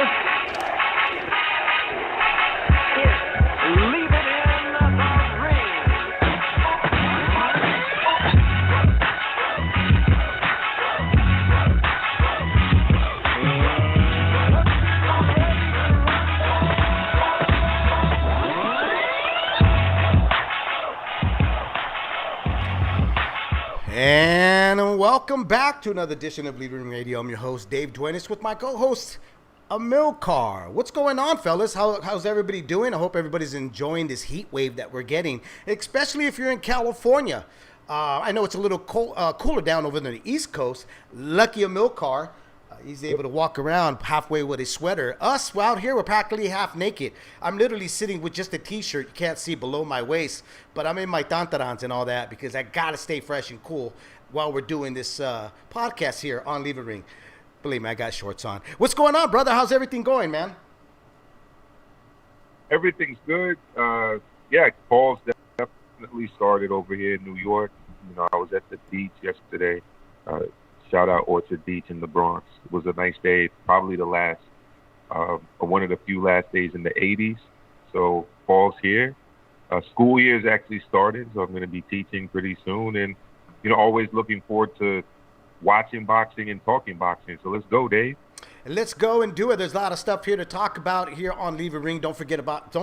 Leave it in the ring. And welcome back to another edition of LIITR Radio. I'm your host, Dave Duenez, with my co-host, Amilcar. What's going on, fellas? How's everybody doing? I hope everybody's enjoying this heat wave that we're getting, especially if you're in California. I know it's a little cooler down over on the East Coast. Lucky Amilcar. He's able to walk around halfway with his sweater. Us, out here, we're practically half naked. I'm literally sitting with just a T-shirt. You can't see below my waist, but I'm in my tantarans and all that because I got to stay fresh and cool while we're doing this podcast here on LIITR. Believe me, I got shorts on. What's going on, brother? How's everything going, man? Everything's good. Fall's definitely started over here in New York. You know, I was at the beach yesterday. Shout out Orchard Beach in the Bronx. It was a nice day, probably the last, one of the few last days in the 80s. So fall's here. School year's actually started, so I'm going to be teaching pretty soon. And, you know, always looking forward to watching boxing and talking boxing. So let's go, Dave. And let's go and do it. There's a lot of stuff here to talk about here on LIITR. Don't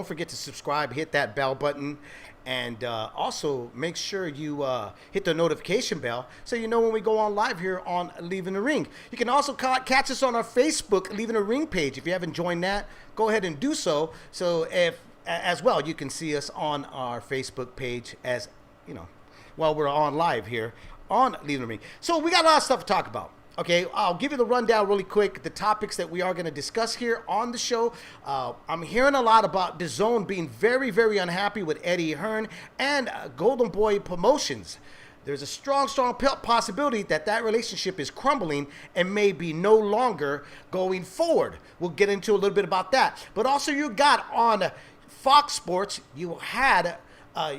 forget to subscribe, hit that bell button, and also make sure you hit the notification bell so you know when we go on live here on LIITR. You can also catch us on our Facebook LIITR page. If you haven't joined that, go ahead and do so. So as well, you can see us on our Facebook page as you know while we're on live here on LIITR. So we got a lot of stuff to talk about. Okay, I'll give you the rundown really quick, the topics that we are going to discuss here on the show. I'm hearing a lot about Dazn being very, very unhappy with Eddie Hearn and Golden Boy Promotions. There's a strong possibility that relationship is crumbling and may be no longer going forward. We'll get into a little bit about that. But also you got on Fox Sports, you had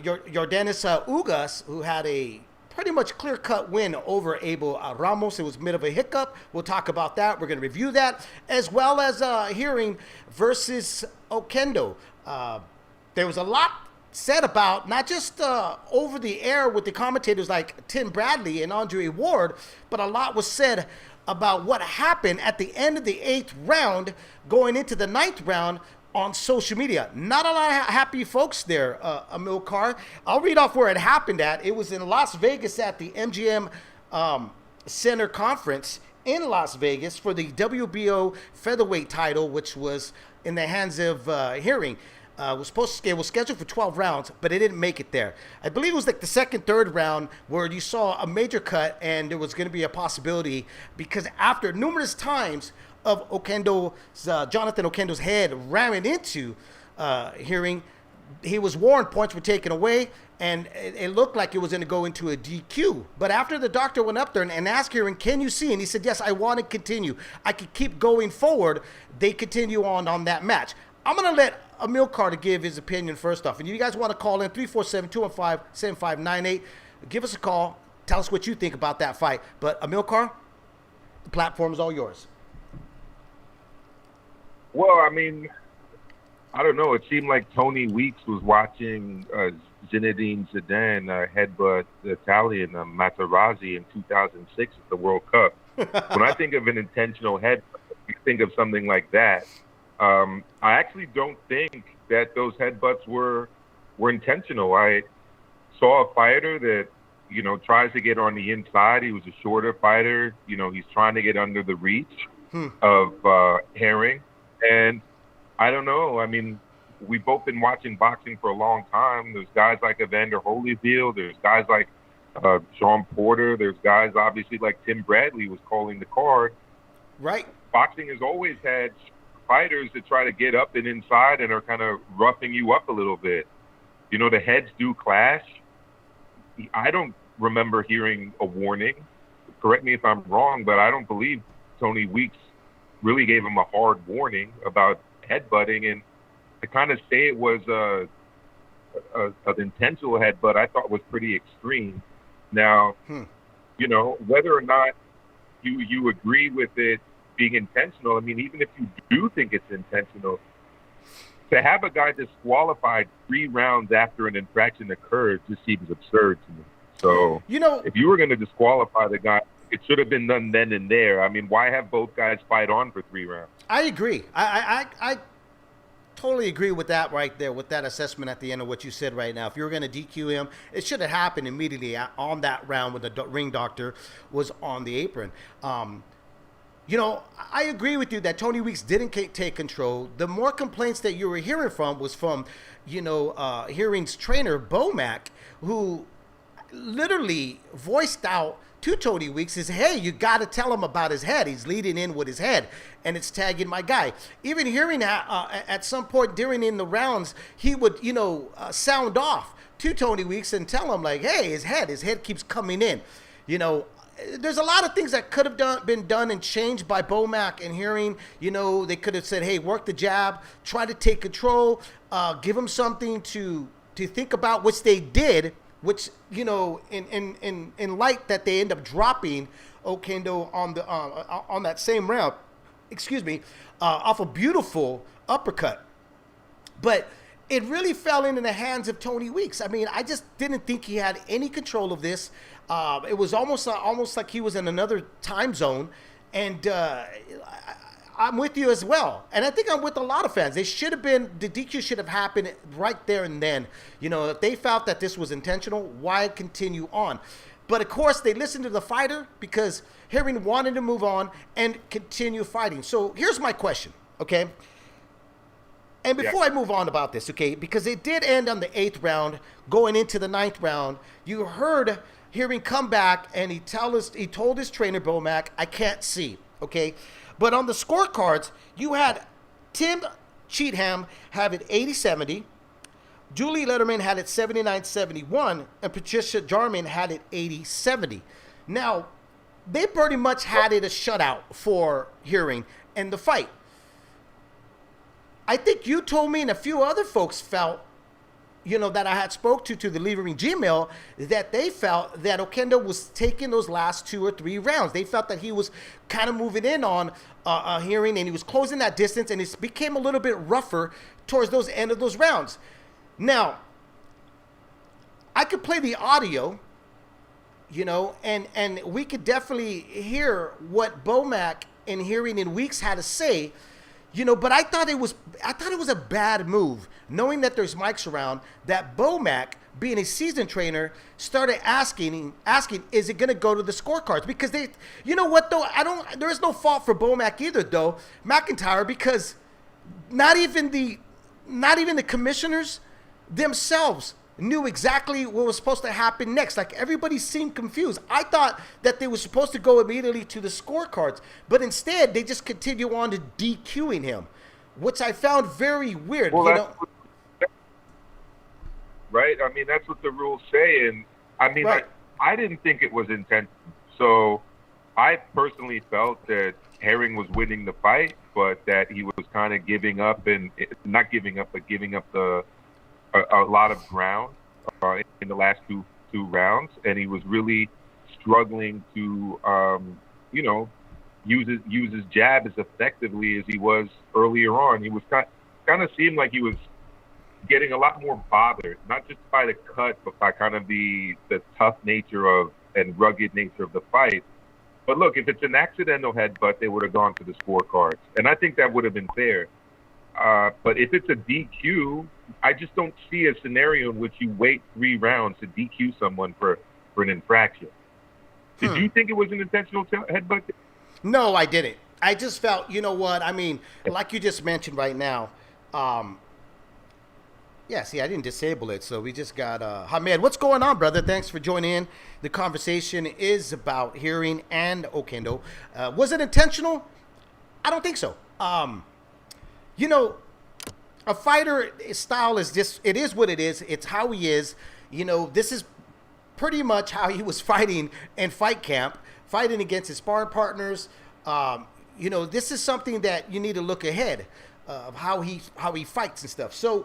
your Duenez Ugas, who had a pretty much clear-cut win over Abel Ramos. It was a bit of a hiccup. We'll talk about that. We're going to review that, as well as Hearring versus Oquendo. There was a lot said about, not just over the air with the commentators like Tim Bradley and Andre Ward, but a lot was said about what happened at the end of the 8th round, going into the 9th round, on social media. Not a lot of happy folks there, Amilcar. I'll read off where it happened at. It was in Las Vegas at the MGM Center Conference in Las Vegas for the WBO featherweight title, which was in the hands of Hearring. It was scheduled for 12 rounds, but it didn't make it there. I believe it was like the second, third round where you saw a major cut, and there was going to be a possibility because after numerous times of Jonathan Oquendo's head ramming into Hearring, he was warned points were taken away, and it looked like it was going to go into a DQ. But after the doctor went up there and asked Hearring, can you see? And he said, yes, I want to continue. I could keep going forward. They continue on that match. I'm going to let Amilcar to give his opinion first off. And you guys want to call in 347-215-7598. Give us a call. Tell us what you think about that fight. But Amilcar, the platform is all yours. Well, I mean, I don't know. It seemed like Tony Weeks was watching Zinedine Zidane headbutt the Italian Materazzi in 2006 at the World Cup. When I think of an intentional headbutt, you think of something like that. I actually don't think that those headbutts were intentional. I saw a fighter that, you know, tries to get on the inside. He was a shorter fighter. You know, he's trying to get under the reach of Herring. And I don't know. I mean, we've both been watching boxing for a long time. There's guys like Evander Holyfield. There's guys like Sean Porter. There's guys, obviously, like Tim Bradley was calling the card. Right. Boxing has always had fighters that try to get up and inside and are kind of roughing you up a little bit. You know, the heads do clash. I don't remember hearing a warning. Correct me if I'm wrong, but I don't believe Tony Weeks really gave him a hard warning about headbutting. And to kind of say it was an intentional headbutt, I thought was pretty extreme. Now, you know, whether or not you agree with it, being intentional. I mean, even if you do think it's intentional, to have a guy disqualified 3 rounds after an infraction occurred just seems absurd to me. So, if you were going to disqualify the guy, it should have been done then and there. I mean, why have both guys fight on for 3 rounds? I agree. I totally agree with that right there, with that assessment at the end of what you said right now. If you were going to DQ him, it should have happened immediately on that round when the ring doctor was on the apron. I agree with you that Tony Weeks didn't take control. The more complaints that you were hearing from was from, Herring's trainer, Bomac, who literally voiced out to Tony Weeks is, hey, you got to tell him about his head. He's leading in with his head, and it's tagging my guy. Even Hearn at some point during in the rounds, he would, sound off to Tony Weeks and tell him, like, hey, his head keeps coming in. There's a lot of things that could have been done and changed by Bomac and Hearn. They could have said, hey, work the jab, try to take control, give him something to think about, which they did, which, in light that they end up dropping Okendo on that same round, off a beautiful uppercut. But it really fell into the hands of Tony Weeks. I mean, I just didn't think he had any control of this. It was almost like he was in another time zone. And I'm with you as well. And I think I'm with a lot of fans. The DQ should have happened right there and then. If they felt that this was intentional, why continue on? But of course, they listened to the fighter because Hearn wanted to move on and continue fighting. So here's my question, okay? And before I move on about this, okay, because it did end on the 8th round, going into the 9th round, you heard Hearn come back and he told his trainer, Bomac, I can't see, okay? But on the scorecards, you had Tim Cheatham have it 80-70, Julie Letterman had it 79-71, and Patricia Jarman had it 80-70. Now, they pretty much had it a shutout for Hearn and the fight. I think you told me and a few other folks felt, that I had spoke to the Leave Ring Gmail, that they felt that Okendo was taking those last 2 or 3 rounds. They felt that he was kind of moving in on Hearn, and he was closing that distance, and it became a little bit rougher towards those end of those rounds. Now, I could play the audio, and we could definitely hear what Bomac and Hearn and Weeks had to say. But I thought it was a bad move, knowing that there's mics around, that Bomac, being a seasoned trainer, started asking, is it going to go to the scorecards? Because there is no fault for Bomac either, though, McIntyre, because not even the commissioners themselves knew exactly what was supposed to happen next. Like, everybody seemed confused. I thought that they were supposed to go immediately to the scorecards, but instead they just continue on to DQing him, which I found very weird. Well, right? I mean, that's what the rules say, and I mean, right. I didn't think it was intentional. So I personally felt that Herring was winning the fight, but that he was kind of giving up, and not giving up, but giving up a lot of ground in the last two rounds, and he was really struggling to use his jab as effectively as he was earlier on. He was kind of seemed like he was getting a lot more bothered, not just by the cut, but by kind of the tough nature and rugged nature of the fight. But look, if it's an accidental headbutt, they would have gone to the scorecards, and I think that would have been fair. But if it's a DQ, I just don't see a scenario in which you wait 3 rounds to DQ someone for an infraction. Did you think it was an intentional headbutt? No, I didn't. I just felt, I mean, like you just mentioned right now. See, I didn't disable it, so we just got Hamed. What's going on, brother? Thanks for joining in. The conversation is about Hearn and Okendo. Was it intentional? I don't think so. A fighter style is just, it is what it is. It's how he is. This is pretty much how he was fighting in fight camp, fighting against his sparring partners. This is something that you need to look ahead of how he fights and stuff. So,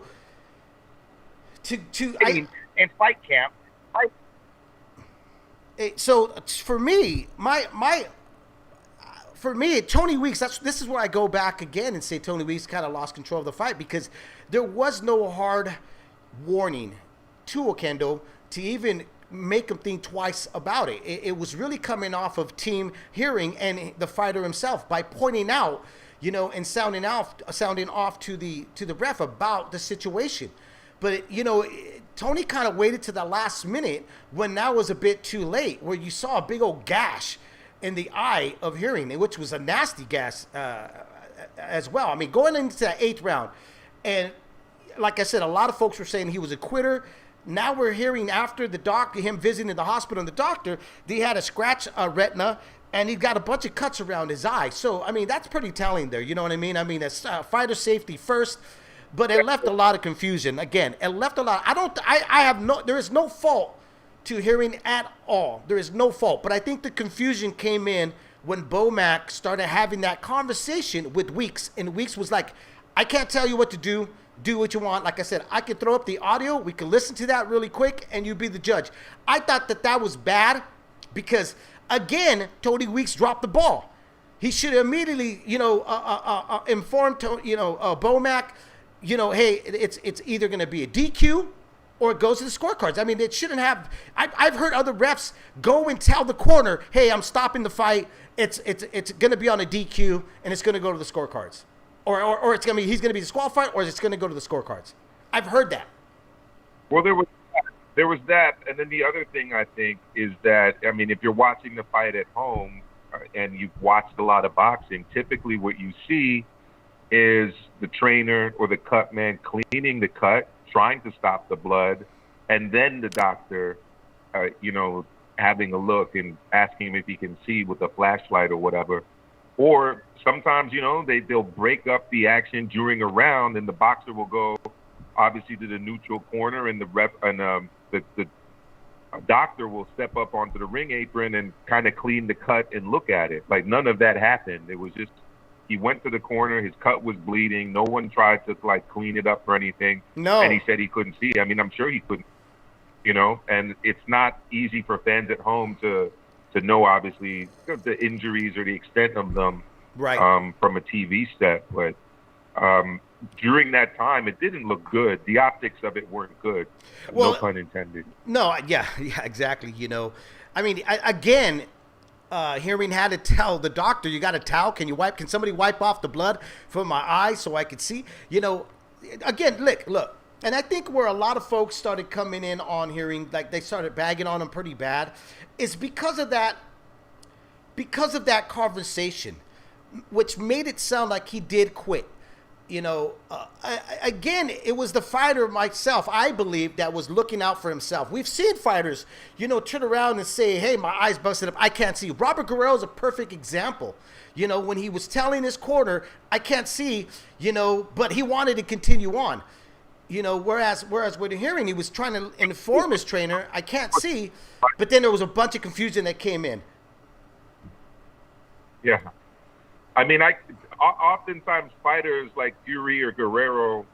in fight camp, so for me, for me, Tony Weeks, this is where I go back again and say Tony Weeks kind of lost control of the fight because there was no hard warning to Oquendo to even make him think twice about it. It was really coming off of Team Hearring and the fighter himself by pointing out, and sounding off to the ref about the situation. But Tony kind of waited to the last minute when that was a bit too late, where you saw a big old gash in the eye of Hearring, which was a nasty gash as well. I mean, going into that 8th round, and like I said, a lot of folks were saying he was a quitter. Now we're hearing after the doctor, him visiting the hospital, and the doctor, he had a scratch retina, and he got a bunch of cuts around his eye. So, I mean, that's pretty telling there. You know what I mean? I mean, it's fighter safety first, but it left a lot of confusion. Again, it left a lot. There is no fault to Hearring at all. There is no fault. But I think the confusion came in when Bomac started having that conversation with Weeks, and Weeks was like, I can't tell you what to do. Do what you want. Like I said, I could throw up the audio. We could listen to that really quick, and you be the judge. I thought that was bad because, again, Tony Weeks dropped the ball. He should immediately, inform, Bomac, hey, it's either going to be a DQ or it goes to the scorecards. I mean, it shouldn't have. I've heard other refs go and tell the corner, hey, I'm stopping the fight. It's going to be on a DQ, and it's going to go to the scorecards. Or he's going to be disqualified, or it's going to go to the scorecards. I've heard that. Well, there was that, and then the other thing I think is that, I mean, if you're watching the fight at home and you've watched a lot of boxing, typically what you see is the trainer or the cut man cleaning the cut, trying to stop the blood, and then the doctor, having a look and asking him if he can see with a flashlight or whatever. Or sometimes, they'll break up the action during a round, and the boxer will go, obviously, to the neutral corner, and the doctor will step up onto the ring apron and kind of clean the cut and look at it. Like, none of that happened. It was just he went to the corner, his cut was bleeding. No one tried to, clean it up or anything. No. And he said he couldn't see. I mean, I'm sure he couldn't, and it's not easy for fans at home to know, obviously, the injuries or the extent of them, right, from a TV set. But during that time, it didn't look good. The optics of it weren't good. Well, no pun intended. No, yeah, exactly. I mean, again, Hearring had to tell the doctor, you got a towel? Can somebody wipe off the blood from my eye so I could see? Again, look. And I think where a lot of folks started coming in on Hearring, like they started bagging on him pretty bad, is because of that conversation, which made it sound like he did quit. Again, it was the fighter myself, I believe, that was looking out for himself. We've seen fighters, turn around and say, hey, my eye's busted up, I can't see. Robert Guerrero is a perfect example. When he was telling his corner, I can't see, but he wanted to continue on. Whereas with Hearring, he was trying to inform his trainer, I can't see, but then there was a bunch of confusion that came in. Yeah. I mean, oftentimes fighters like Fury or Guerrero,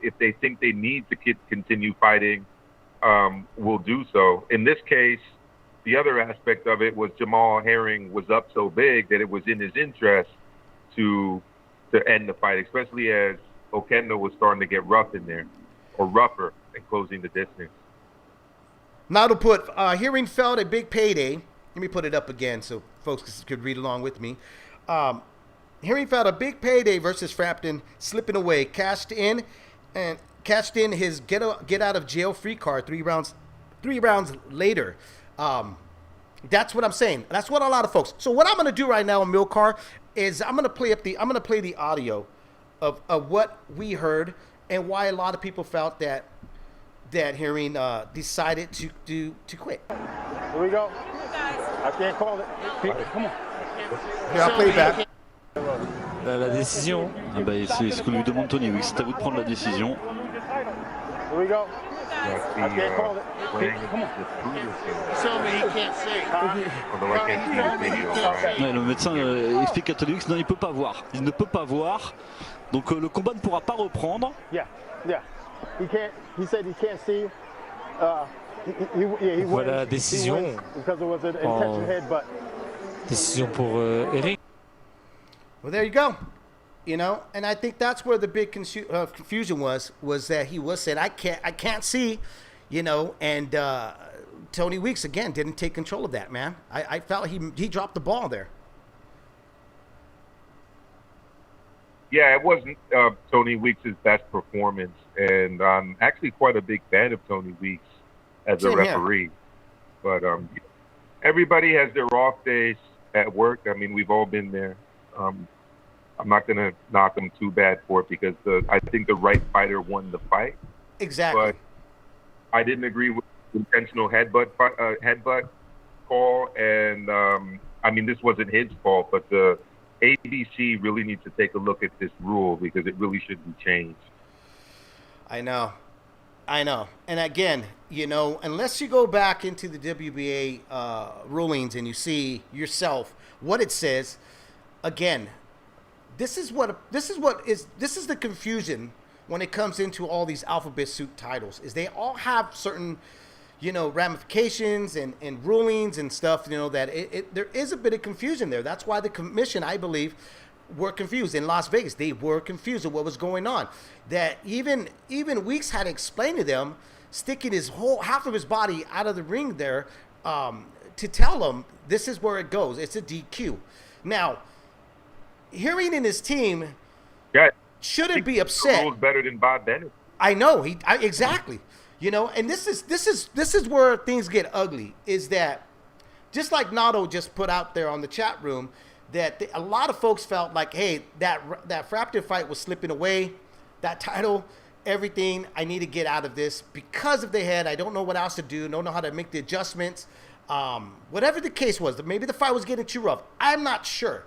if they think they need to continue fighting, will do so. In this case, the other aspect of it was Jamal Herring was up so big that it was in his interest to end the fight, especially as Oquendo was starting to get rough in there, or rougher, and closing the distance. Now to put, Hearring felt a big payday. Let me put it up again so folks could read along with me. Hearring felt a big payday versus Frampton, slipping away, cashed in his get out of jail free card 3 rounds later. That's what I'm saying. That's what a lot of folks. So what I'm going to do right now in Milcar is I'm going to play the audio of what we heard and why a lot of people felt that Hearring decided to quit. Here we go. I can't call it. Come on. Here, I'll play it back. La décision, c'est ce que lui demande Tony. Oui, c'est à vous de prendre la décision. Here we go. I can't call it. Come on. Show me he can't see. Ouais, le médecin explique à Tony que non, il peut pas voir. Il ne peut pas voir. Donc le combat ne pourra pas reprendre. Yeah. He can't. He said he can't see. He Voilà, wins. décision. Because it was an intention head, but Décision pour Herring. Well, there you go. You know, and I think that's where the big confusion was that he was saying, I can't see, you know, and Tony Weeks, again, didn't take control of that, man. I felt he dropped the ball there. Yeah, it wasn't Tony Weeks' best performance, and I'm actually quite a big fan of Tony Weeks as a referee. But everybody has their off days at work. I mean, we've all been there. I'm not going to knock him too bad for it because I think the right fighter won the fight. Exactly. But I didn't agree with the intentional headbutt call, and I mean, this wasn't his fault, but the ABC really needs to take a look at this rule because it really should be changed. I know. And again, you know, unless you go back into the WBA rulings and you see yourself what it says, again, this is the confusion when it comes into all these alphabet soup titles, is they all have certain, you know, ramifications and rulings and stuff, you know, that there is a bit of confusion there. That's why the commission, I believe, were confused in Las Vegas. They were confused of what was going on. That even Weeks had explained to them, sticking his whole half of his body out of the ring there, to tell them this is where it goes. It's a DQ. Now, Hearn and his team shouldn't be upset. Rules better than Bob Bennett. I know exactly. You know, and this is where things get ugly. Is that just like Nato just put out there on the chat room that a lot of folks felt like, hey, that Frampton fight was slipping away, that title, everything. I need to get out of this because of the head. I don't know what else to do. Don't know how to make the adjustments. Whatever the case was, maybe the fight was getting too rough. I'm not sure.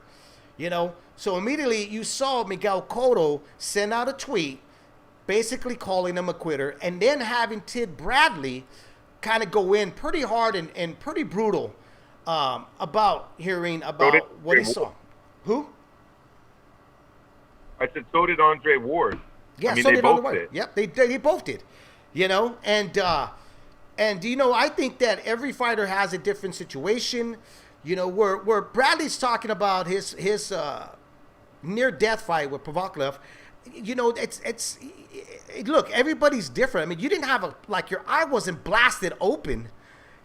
You know, so immediately you saw Miguel Cotto send out a tweet basically calling him a quitter, and then having Tid Bradley kind of go in pretty hard and pretty brutal about hearing about what he saw. Who? I said, so did Andre Ward. Yeah, I mean, so they did both Andre did. Ward. Yep, they both did. You know, and you know, I think that every fighter has a different situation. You know, where Bradley's talking about his near-death fight with Provocative, you know, it's look, everybody's different. I mean, you didn't have your eye wasn't blasted open,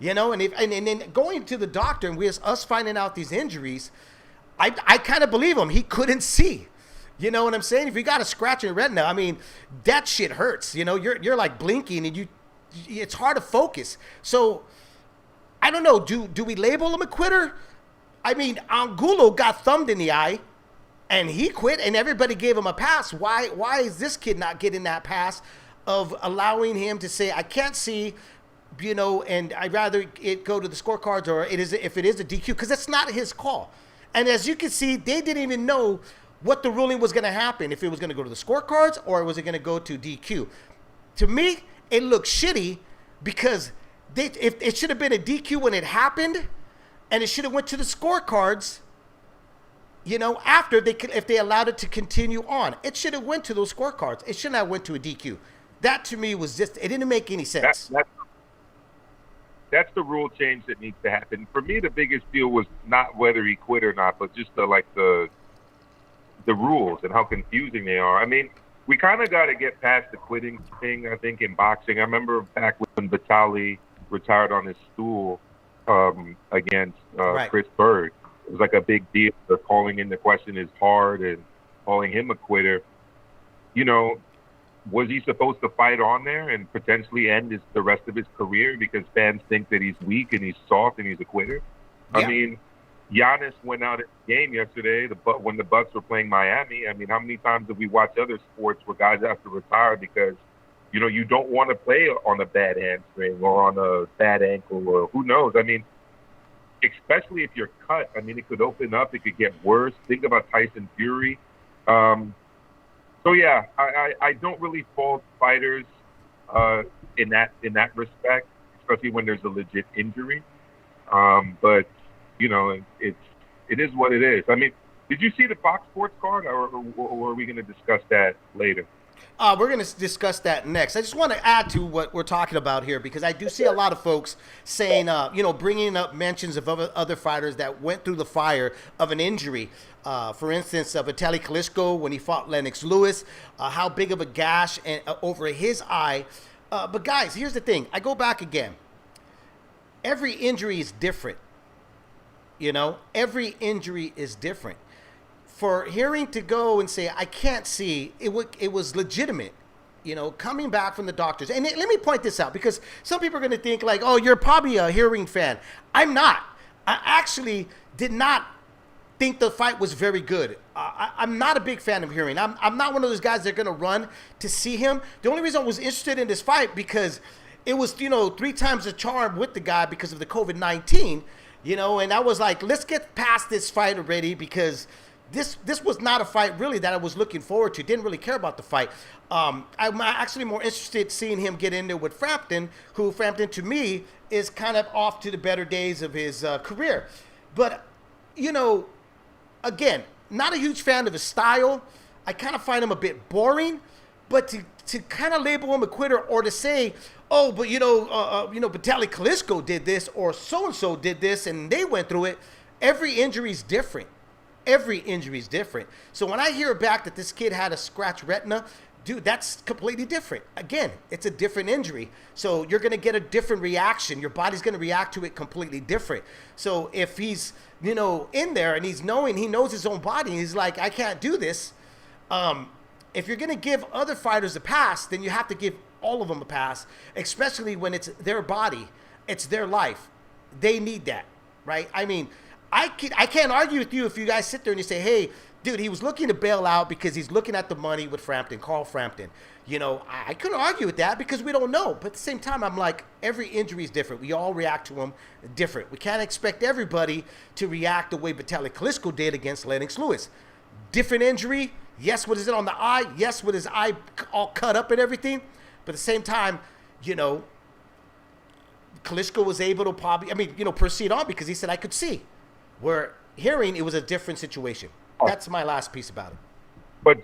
you know, and then going to the doctor and us finding out these injuries, I kind of believe him. He couldn't see. You know what I'm saying? If you got a scratch in your retina, I mean, that shit hurts. You know, you're like blinking and it's hard to focus. So I don't know. Do we label him a quitter? I mean, Angulo got thumbed in the eye, and he quit, and everybody gave him a pass. Why is this kid not getting that pass of allowing him to say, I can't see, you know, and I'd rather it go to the scorecards, or if it is a DQ, because it's not his call. And as you can see, they didn't even know what the ruling was going to happen, if it was going to go to the scorecards or was it going to go to DQ. To me, it looked shitty because if it should have been a DQ when it happened, and it should have went to the scorecards, you know, after if they allowed it to continue on. It should have went to those scorecards. It shouldn't have went to a DQ. That to me was just, it didn't make any sense. That's the rule change that needs to happen. For me, the biggest deal was not whether he quit or not, but just the rules and how confusing they are. I mean, we kind of got to get past the quitting thing, I think, in boxing. I remember back when Vitali retired on his stool against Chris Bird. It was like a big deal. They're calling into question his heart and calling him a quitter. You know, was he supposed to fight on there and potentially end the rest of his career because fans think that he's weak and he's soft and he's a quitter? Yeah. I mean, Giannis went out at the game yesterday when the Bucks were playing Miami. I mean, how many times have we watched other sports where guys have to retire because, you know, you don't want to play on a bad hamstring or on a bad ankle or who knows? I mean, especially if you're cut. I mean, it could open up. It could get worse. Think about Tyson Fury. So, yeah, I don't really fault fighters in that respect, especially when there's a legit injury. But, you know, it is what it is. I mean, did you see the Fox Sports card, or are we going to discuss that later? We're going to discuss that next. I just want to add to what we're talking about here because I do see a lot of folks saying, bringing up mentions of other fighters that went through the fire of an injury. For instance, Vitaly Klitschko when he fought Lennox Lewis, how big of a gash over his eye. But guys, here's the thing. I go back again. Every injury is different. Every injury is different. For Herring to go and say, I can't see, it was legitimate, coming back from the doctors. And let me point this out, because some people are going to think like, oh, you're probably a Herring fan. I'm not. I actually did not think the fight was very good. I'm not a big fan of Herring. I'm not one of those guys that are going to run to see him. The only reason I was interested in this fight, because it was, 3 times the charm with the guy because of the COVID-19, and I was like, let's get past this fight already, because this was not a fight really that I was looking forward to. Didn't really care about the fight. I'm actually more interested seeing him get in there with Frampton, who Frampton to me is kind of off to the better days of his career. But, again, not a huge fan of his style. I kind of find him a bit boring. But to kind of label him a quitter, or to say, oh, but Vitaly Klitschko did this, or so-and-so did this, and they went through it. Every injury is different. Every injury is different. So when I hear back that this kid had a scratched retina, dude, that's completely different. Again, it's a different injury. So you're going to get a different reaction. Your body's going to react to it completely different. So if he's, in there and he knows his own body, and he's like, I can't do this. If you're going to give other fighters a pass, then you have to give all of them a pass, especially when it's their body. It's their life. They need that, right? I mean, I can't argue with you if you guys sit there and you say, hey, dude, he was looking to bail out because he's looking at the money with Frampton, Carl Frampton. I couldn't argue with that because we don't know. But at the same time, I'm like, every injury is different. We all react to them different. We can't expect everybody to react the way Vitaly Klitschko did against Lennox Lewis. Different injury. Yes, what is it on the eye? Yes, with his eye all cut up and everything. But at the same time, Klitschko was able to proceed on because he said, I could see. Where Herring, it was a different situation. That's my last piece about it. But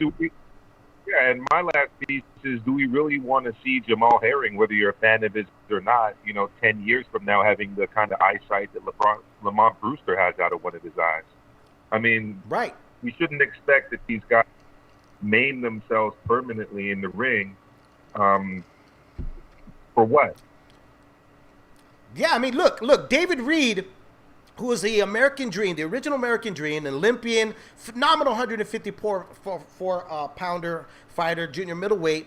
and my last piece is, do we really want to see Jamal Herring, whether you're a fan of his or not, 10 years from now, having the kind of eyesight that Lamont Brewster has out of one of his eyes? I mean, right. We shouldn't expect that these guys maim themselves permanently in the ring. For what? Yeah, I mean, look, David Reed, who was the American Dream, the original American Dream, an Olympian, phenomenal 154-pounder fighter, junior middleweight,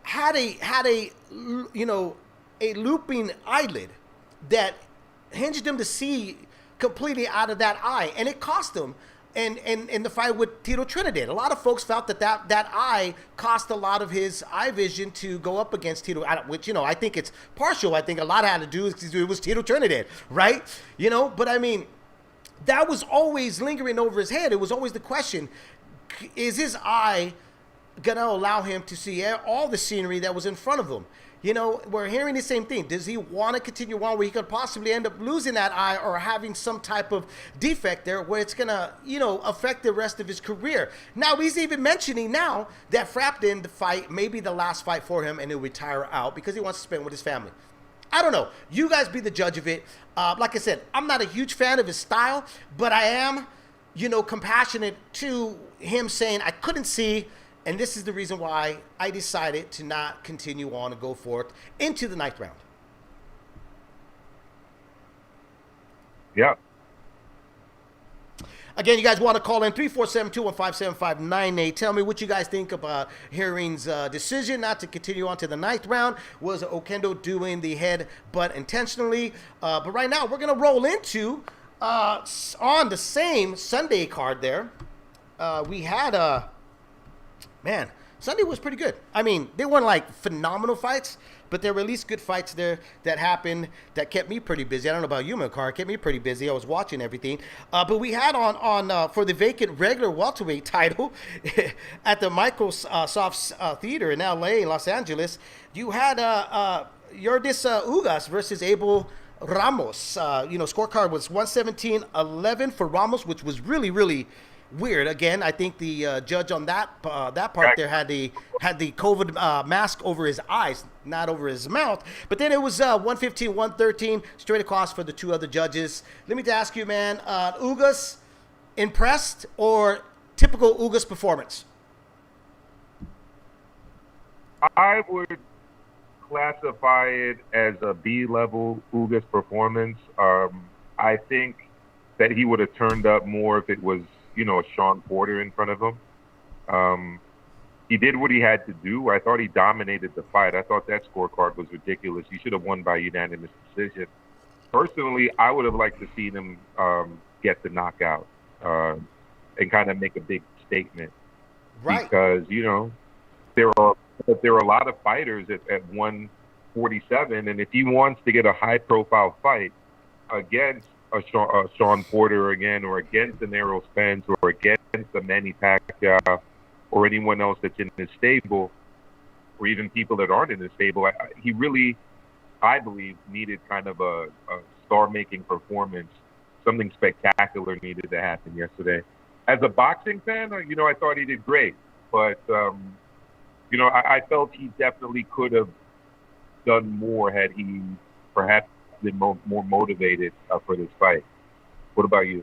had a looping eyelid that hinged him to see completely out of that eye, and it cost him. And the fight with Tito Trinidad, a lot of folks felt that eye cost a lot of his eye vision to go up against Tito, which, I think it's partial. I think a lot had to do with it was Tito Trinidad, right? But I mean, that was always lingering over his head. It was always the question, is his eye going to allow him to see all the scenery that was in front of him? We're hearing the same thing. Does he want to continue on where he could possibly end up losing that eye or having some type of defect there where it's going to, affect the rest of his career? Now, he's even mentioning now that Frampton, the fight, may be the last fight for him and he'll retire out because he wants to spend with his family. I don't know. You guys be the judge of it. Like I said, I'm not a huge fan of his style, but I am, compassionate to him saying, I couldn't see. And this is the reason why I decided to not continue on and go forth into the 9th round. Yeah. Again, you guys want to call in 347-215-7598. Tell me what you guys think about Herring's decision not to continue on to the 9th round. Was Okendo doing the head butt intentionally? But right now, we're going to roll into, on the same Sunday card there, we had man, Sunday was pretty good. I mean, they weren't like phenomenal fights, but there were at least good fights there that happened that kept me pretty busy. I don't know about you, Makar, kept me pretty busy. I was watching everything. But we had on for the vacant regular welterweight title at the Microsoft Theater in LA, Los Angeles, you had Yordis Ugas versus Abel Ramos. Scorecard was 117-11 for Ramos, which was really, really weird. Again, I think the judge on that part there had the COVID mask over his eyes, not over his mouth. But then it was 115, 113, straight across for the two other judges. Let me ask you, man, Ugas impressed or typical Ugas performance? I would classify it as a B-level Ugas performance. I think that he would have turned up more if it was, a Sean Porter in front of him. He did what he had to do. I thought he dominated the fight. I thought that scorecard was ridiculous. He should have won by unanimous decision. Personally, I would have liked to see him get the knockout and kind of make a big statement. Right. Because, there are a lot of fighters at 147, and if he wants to get a high-profile fight against a Sean Porter again, or against an Errol Spence, or against a Manny Pacquiao, or anyone else that's in his stable, or even people that aren't in his stable, he really, I believe, needed kind of a star-making performance. Something spectacular needed to happen yesterday. As a boxing fan, I thought he did great, but I felt he definitely could have done more had he perhaps been more motivated for this fight. What about you?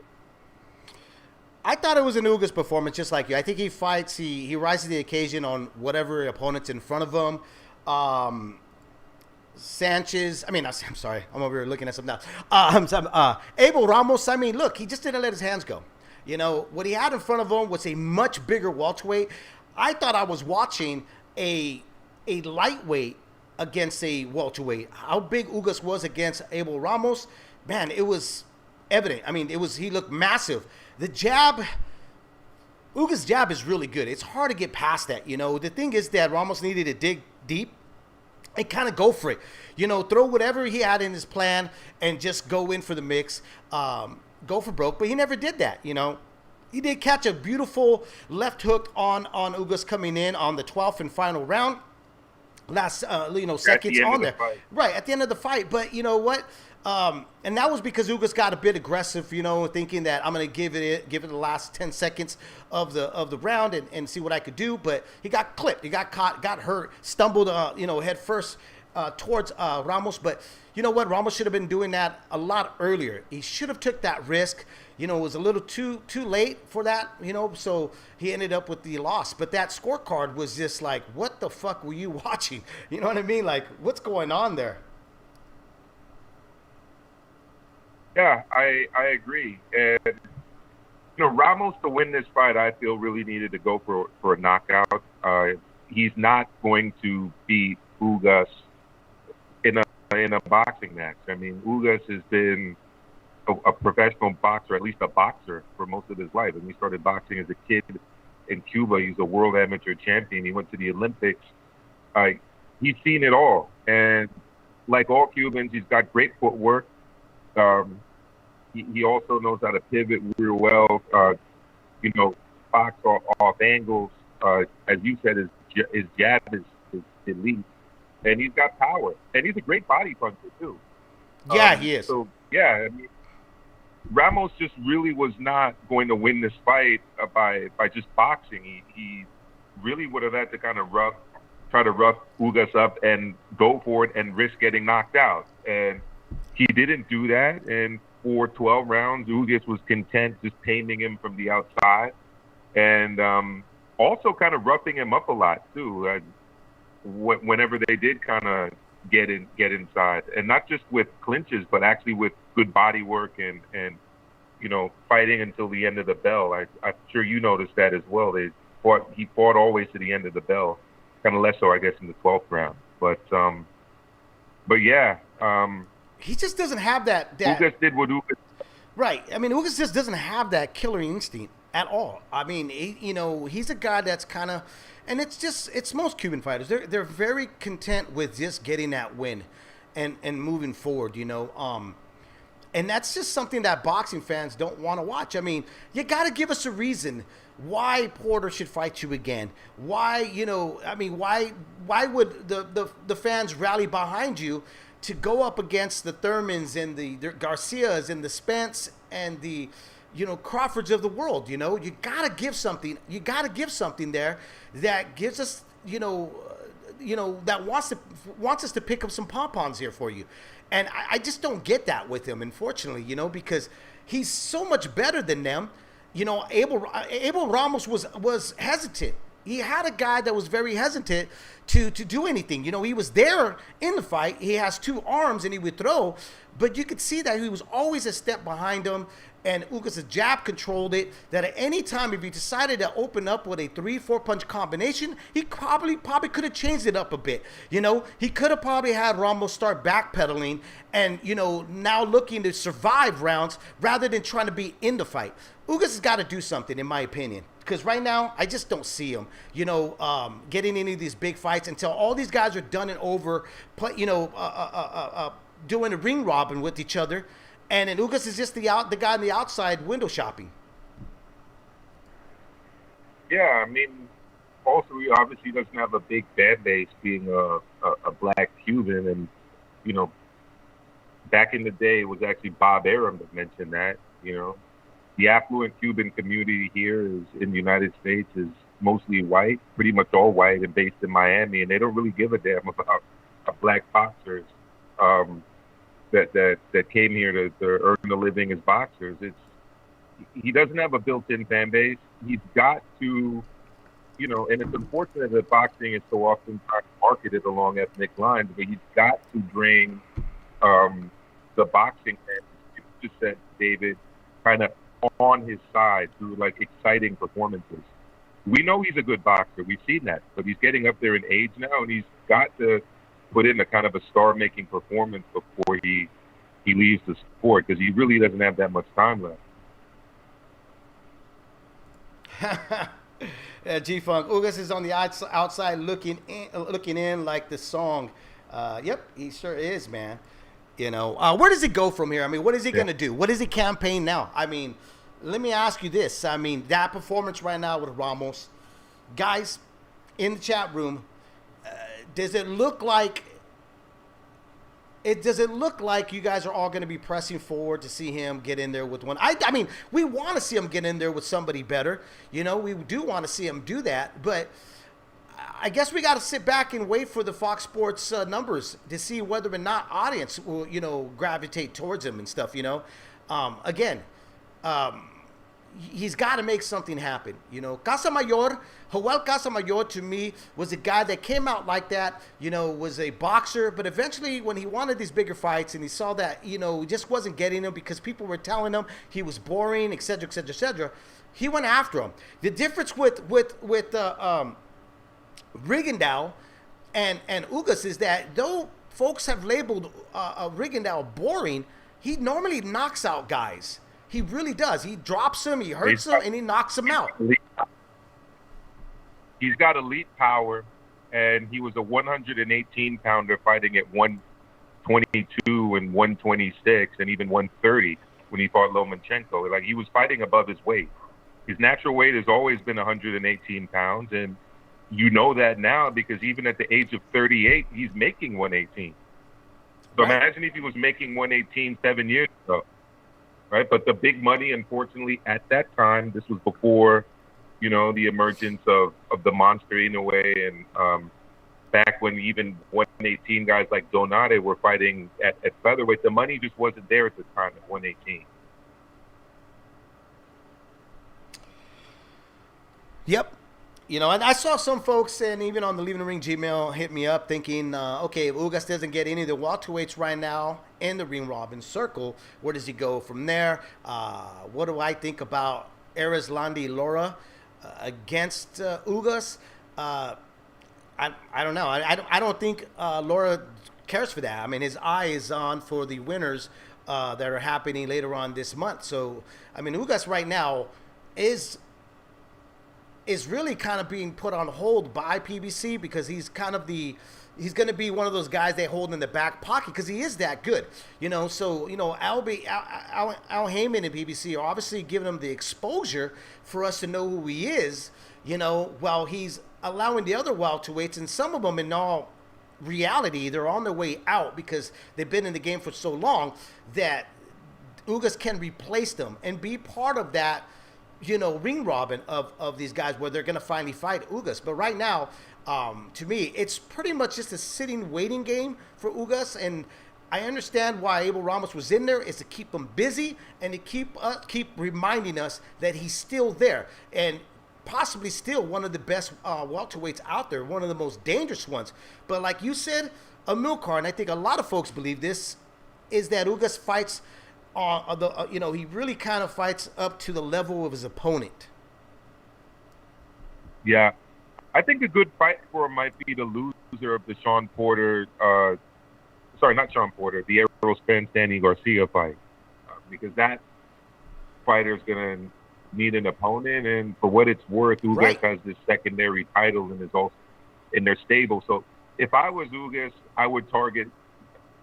I thought it was an Ugas performance, just like you. I think he fights, he rises to the occasion on whatever opponent's in front of him. Sanchez, I'm sorry, I'm over here looking at something else. Abel Ramos, look, he just didn't let his hands go. What he had in front of him was a much bigger welterweight. I thought I was watching a lightweight against a welterweight. How big Ugas was against Abel Ramos, man, it was evident. He looked massive. The jab, Ugas' jab is really good. It's hard to get past that, The thing is that Ramos needed to dig deep and kind of go for it. Throw whatever he had in his plan and just go in for the mix, go for broke. But he never did that, He did catch a beautiful left hook on Ugas coming in on the 12th and final round. Last, seconds on there. Right, at the end of the fight. But you know what? And that was because Ugas got a bit aggressive, thinking that I'm going to give it the last 10 seconds of the round and see what I could do. But he got clipped. He got caught, got hurt, stumbled, head first towards Ramos. But you know what? Ramos should have been doing that a lot earlier. He should have took that risk. It was a little too late for that, so he ended up with the loss. But that scorecard was just like, what the fuck were you watching? You know what I mean? Like, what's going on there? Yeah, I agree. And, Ramos, to win this fight, I feel really needed to go for a knockout. He's not going to beat Ugas in a boxing match. Ugas has been a professional boxer, at least a boxer, for most of his life. And he started boxing as a kid in Cuba. He's a world amateur champion. He went to the Olympics. He's seen it all. And like all Cubans, he's got great footwork. He also knows how to pivot real well, box off angles. As you said, his jab is elite. And he's got power. And he's a great body puncher, too. Yeah, he is. So, yeah, Ramos just really was not going to win this fight by just boxing. He really would have had to kind of try to rough Ugas up and go for it and risk getting knocked out. And he didn't do that. And for 12 rounds, Ugas was content just taming him from the outside and also kind of roughing him up a lot, too, whenever they did kind of get inside. And not just with clinches, but actually with good body work and fighting until the end of the bell. I'm sure you noticed that as well. He fought always to the end of the bell, kind of less so, I guess, in the 12th round. But yeah. He just doesn't have that. Ugas did what Ugas. Right. Ugas just doesn't have that killer instinct at all. He's a guy that's kind of, and it's most Cuban fighters. They're very content with just getting that win, and moving forward. And that's just something that boxing fans don't want to watch. You got to give us a reason why Porter should fight you again. Why, why would the fans rally behind you to go up against the Thurmans and the Garcias and the Spence and the Crawfords of the world. You got to give something. You got to give something there that gives us, that wants us to pick up some pom-poms here for you. And I just don't get that with him, unfortunately, because he's so much better than them. Abel Ramos was hesitant. He had a guy that was very hesitant to do anything. He was there in the fight. He has two arms and he would throw, but you could see that he was always a step behind him. And Ugas' jab controlled it. That at any time, if he decided to open up with a 3-4 punch combination, he probably could have changed it up a bit. He could have probably had Ramos start backpedaling and now looking to survive rounds rather than trying to be in the fight. Ugas has got to do something, in my opinion, because right now I just don't see him, getting any of these big fights until all these guys are done and over, doing a ring robin with each other. And then Ugas is just the guy on the outside window shopping. Yeah, also he obviously doesn't have a big fan base, being a black Cuban, and back in the day it was actually Bob Arum that mentioned that. The affluent Cuban community here in the United States is mostly white, pretty much all white, and based in Miami, and they don't really give a damn about black boxers. That came here to earn a living as boxers. He doesn't have a built-in fan base. He's got to, and it's unfortunate that boxing is so often marketed along ethnic lines, but he's got to bring the boxing fans, you just said, David, kind of on his side through exciting performances. We know he's a good boxer. We've seen that, but he's getting up there in age now, and he's got to put in a kind of a star-making performance before he leaves the sport, because he really doesn't have that much time left. G-Funk. Ugas is on the outside looking in like the song. Yep, he sure is, man. Where does it go from here? What is he going to do? What is he campaign now? Let me ask you this. That performance right now with Ramos, guys in the chat room, does it look like you guys are all going to be pressing forward to see him get in there with one? We want to see him get in there with somebody better. We do want to see him do that, but I guess we got to sit back and wait for the Fox Sports numbers to see whether or not audience will, gravitate towards him and stuff. He's got to make something happen. Joel Casamayor, to me, was a guy that came out like that, was a boxer, but eventually when he wanted these bigger fights and he saw that, he just wasn't getting them because people were telling him he was boring, et cetera, et cetera, et cetera, he went after him. The difference with Rigondeaux and Ugas is that though folks have labeled Rigondeaux boring, he normally knocks out guys. He really does. He drops them, he hurts them, and he knocks them out. He's got elite power, and he was a 118-pounder fighting at 122 and 126 and even 130 when he fought Lomachenko. He was fighting above his weight. His natural weight has always been 118 pounds, and you know that now because even at the age of 38, he's making 118. So Imagine if he was making 118 7 years ago. Right, but the big money, unfortunately, at that time, this was before, the emergence of the monster Inoue, and back when even 118 guys like Donade were fighting at featherweight, the money just wasn't there at the time at 118. Yep. And I saw some folks, and even on the Leaving the Ring Gmail, hit me up thinking, okay, if Ugas doesn't get any of the welterweights right now in the ring robin circle, where does he go from there? What do I think about Erislandy Lara against Ugas? I don't know. I don't think Lara cares for that. His eye is on for the winners that are happening later on this month. So, Ugas right now is really kind of being put on hold by PBC because he's going to be one of those guys they hold in the back pocket because he is that good, So, Al Heyman and PBC are obviously giving him the exposure for us to know who he is, while he's allowing the other welterweights, and some of them in all reality, they're on their way out because they've been in the game for so long that Ugas can replace them and be part of that, ring robin of these guys where they're going to finally fight Ugas. But right now, to me, it's pretty much just a sitting waiting game for Ugas. And I understand why Abel Ramos was in there, is to keep him busy and to keep reminding us that he's still there and possibly still one of the best welterweights out there, one of the most dangerous ones. But like you said, Amilcar, and I think a lot of folks believe this, is that Ugas fights he really kind of fights up to the level of his opponent. Yeah. I think a good fight for him might be the loser of the Sean Porter, not Sean Porter, the Errol Spence, Danny Garcia fight. Because that fighter is going to need an opponent, and for what it's worth, Ugas has this secondary title and is also in their stable. So if I was Ugas, I would target,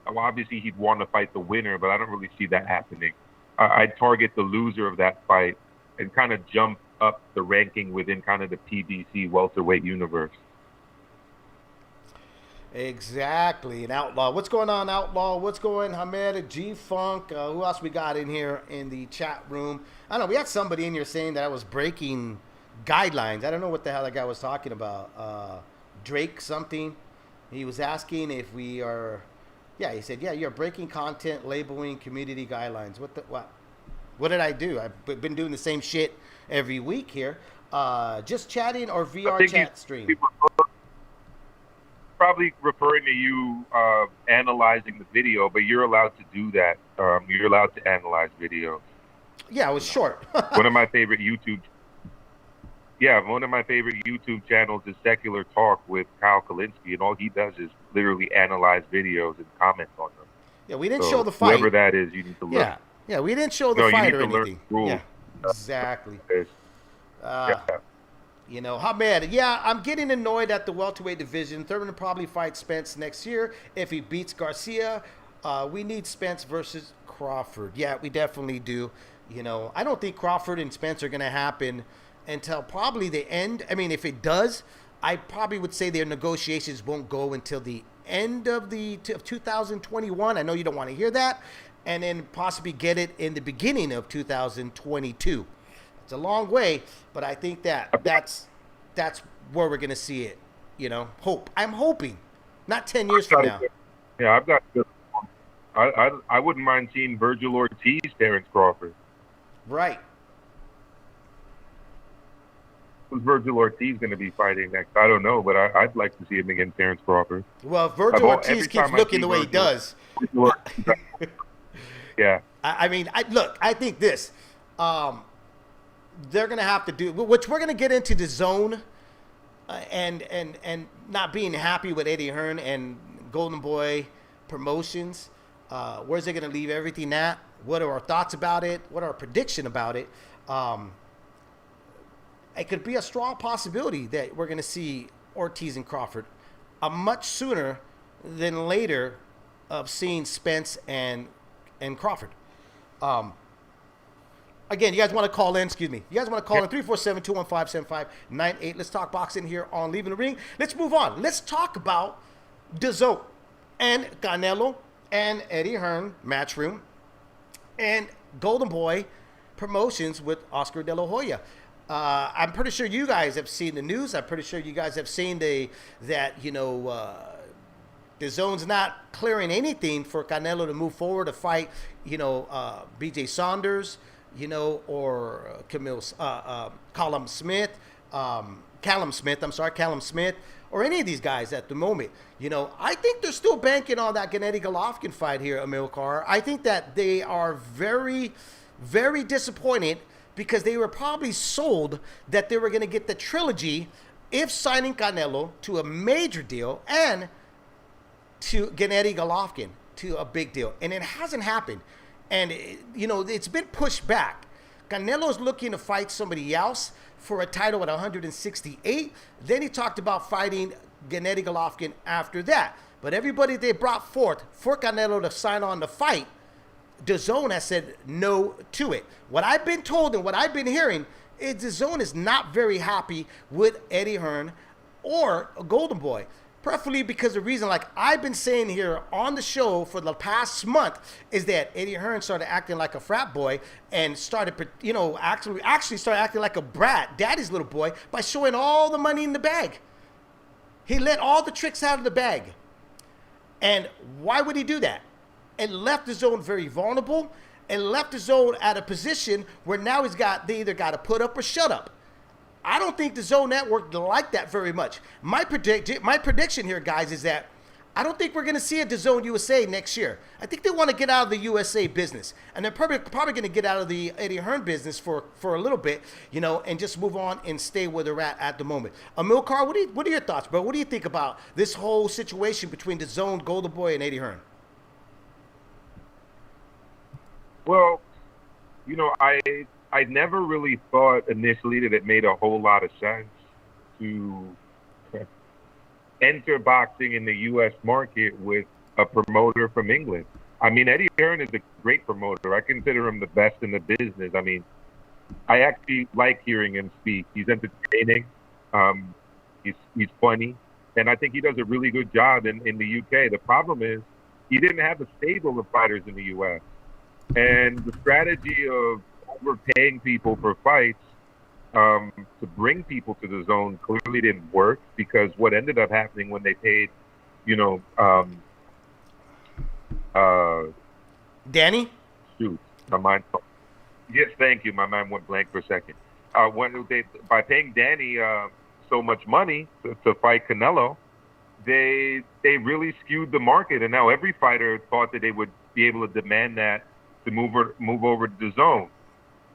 obviously he'd want to fight the winner, but I don't really see that happening. I'd target the loser of that fight and kind of jump up the ranking within kind of the PBC welterweight universe. Exactly. And Outlaw. What's going on, Outlaw? What's going, Hamed, G-Funk? Who else we got in here in the chat room? I don't know. We had somebody in here saying that I was breaking guidelines. I don't know what the hell that guy was talking about. Drake something. He was asking if we are... Yeah, he said, yeah, you're breaking content, labeling, community guidelines. What did I do? I've been doing the same shit every week here. Just chatting or VR chat stream? Probably referring to you analyzing the video, but you're allowed to do that. You're allowed to analyze videos. Yeah, it was short. One of my favorite YouTube channels is Secular Talk with Kyle Kalinske, and all he does is literally analyze videos and comment on them. Yeah, we didn't show the fight. Whoever that is, you need to learn. Yeah, we didn't show the fight or anything. Yeah, exactly. Hamed, I'm getting annoyed at the welterweight division. Thurman will probably fight Spence next year if he beats Garcia. We need Spence versus Crawford. Yeah, we definitely do. I don't think Crawford and Spence are going to happen until probably the end. I mean, if it does, I probably would say their negotiations won't go until the end of 2021. I know you don't want to hear that. And then possibly get it in the beginning of 2022. It's a long way, but I think that's where we're going to see it. I'm hoping. Not 10 years from now. Yeah, I've got I wouldn't mind seeing Virgil Ortiz, Terrence Crawford. Right. Who's Virgil Ortiz going to be fighting next? I don't know, but I'd like to see him against Terrence Crawford. Well, Virgil Ortiz keeps looking the way he does. Yeah. I think this. They're going to have to do, which we're going to get into the zone and not being happy with Eddie Hearn and Golden Boy Promotions. Where's it going to leave everything at? What are our thoughts about it? What are our prediction about it? It could be a strong possibility that we're going to see Ortiz and Crawford much sooner than later of seeing Spence and Crawford. Again, you guys want to call in, You guys want to call in 347-215-7598. Let's talk boxing here on Leaving the Ring. Let's move on. Let's talk about Dazn and Canelo and Eddie Hearn, Matchroom, and Golden Boy Promotions with Oscar De La Hoya. I'm pretty sure you guys have seen the news. I'm pretty sure you guys have seen that DAZN's not clearing anything for Canelo to move forward to fight, BJ Saunders, or Callum Smith, or any of these guys at the moment. I think they're still banking on that Gennady Golovkin fight here, Amilcar. I think that they are very, very disappointed because they were probably sold that they were going to get the trilogy if signing Canelo to a major deal and to Gennady Golovkin to a big deal. And it hasn't happened. And, it's been pushed back. Canelo's looking to fight somebody else for a title at 168. Then he talked about fighting Gennady Golovkin after that. But everybody they brought forth for Canelo to sign on the fight, DAZN has said no to it. What I've been told and what I've been hearing is DAZN is not very happy with Eddie Hearn or Golden Boy. Preferably because the reason, like I've been saying here on the show for the past month, is that Eddie Hearn started acting like a frat boy and started, actually started acting like a brat, daddy's little boy, by showing all the money in the bag. He let all the tricks out of the bag. And why would he do that? It left the zone very vulnerable and left the zone at a position where now they either got to put up or shut up. I don't think the Zone Network liked that very much. My prediction here, guys, is that I don't think we're going to see a DAZN USA next year. I think they want to get out of the USA business, and they're probably going to get out of the Eddie Hearn business for a little bit, and just move on and stay where they're at the moment. Amilcar, what are your thoughts, bro? What do you think about this whole situation between the Zone, Golden Boy, and Eddie Hearn? Well, I never really thought initially that it made a whole lot of sense to enter boxing in the U.S. market with a promoter from England. I mean, Eddie Hearn is a great promoter. I consider him the best in the business. I mean, I actually like hearing him speak. He's entertaining. He's funny. And I think he does a really good job in the U.K. The problem is he didn't have a stable of fighters in the U.S. And the strategy of overpaying people for fights to bring people to the zone clearly didn't work, because what ended up happening when they paid, Danny? Shoot, my mind. Yes, thank you. My mind went blank for a second. By paying Danny so much money to fight Canelo, they really skewed the market, and now every fighter thought that they would be able to demand that to move over to the zone.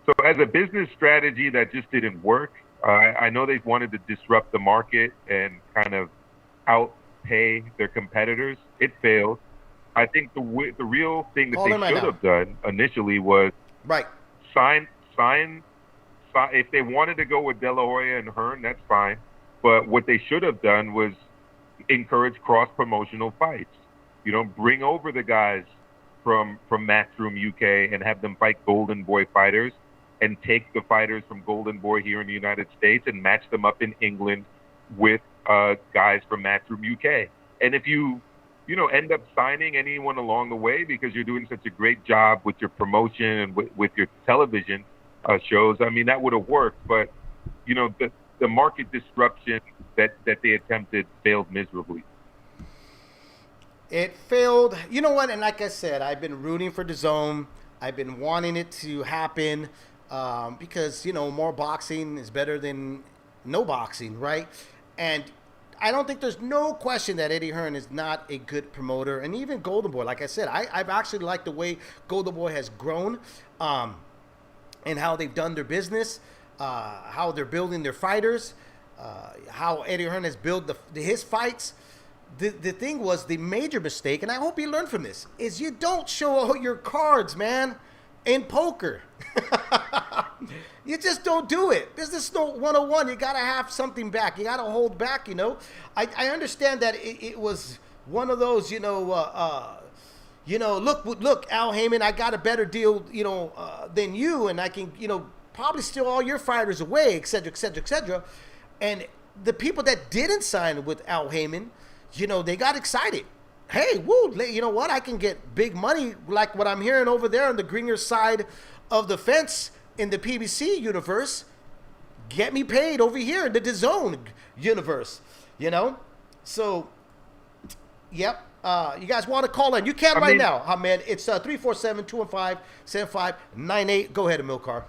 So as a business strategy, that just didn't work. I know they wanted to disrupt the market and kind of outpay their competitors. It failed. I think the real thing that they should have done initially was sign. If they wanted to go with De La Hoya and Hearn, that's fine. But what they should have done was encourage cross-promotional fights. Bring over the guys from Matchroom UK and have them fight Golden Boy fighters, and take the fighters from Golden Boy here in the United States and match them up in England with guys from Matchroom UK. And if you end up signing anyone along the way because you're doing such a great job with your promotion and with your television shows, I mean, that would have worked. But, the market disruption that they attempted failed miserably. It failed. You know what? And like I said, I've been rooting for DAZN. I've been wanting it to happen because, more boxing is better than no boxing, right? And I don't think there's no question that Eddie Hearn is not a good promoter. And even Golden Boy, like I said, I've actually liked the way Golden Boy has grown and how they've done their business, how they're building their fighters, how Eddie Hearn has built his fights. The thing was, the major mistake, and I hope you learn from this, is you don't show all your cards, man, in poker. You just don't do it. Business 101, you got to have something back. You got to hold back, I understand that it was one of those, look, Al Heyman, I got a better deal, than you, and I can, probably steal all your fighters away, et cetera, et cetera, et cetera. And the people that didn't sign with Al Heyman, they got excited. Hey, woo, you know what? I can get big money like what I'm hearing over there on the greener side of the fence in the PBC universe. Get me paid over here in the DAZN universe, So, yep. You guys want to call in? You can right now, Ahmed. It's 347-215-7598. Go ahead, Amilcar.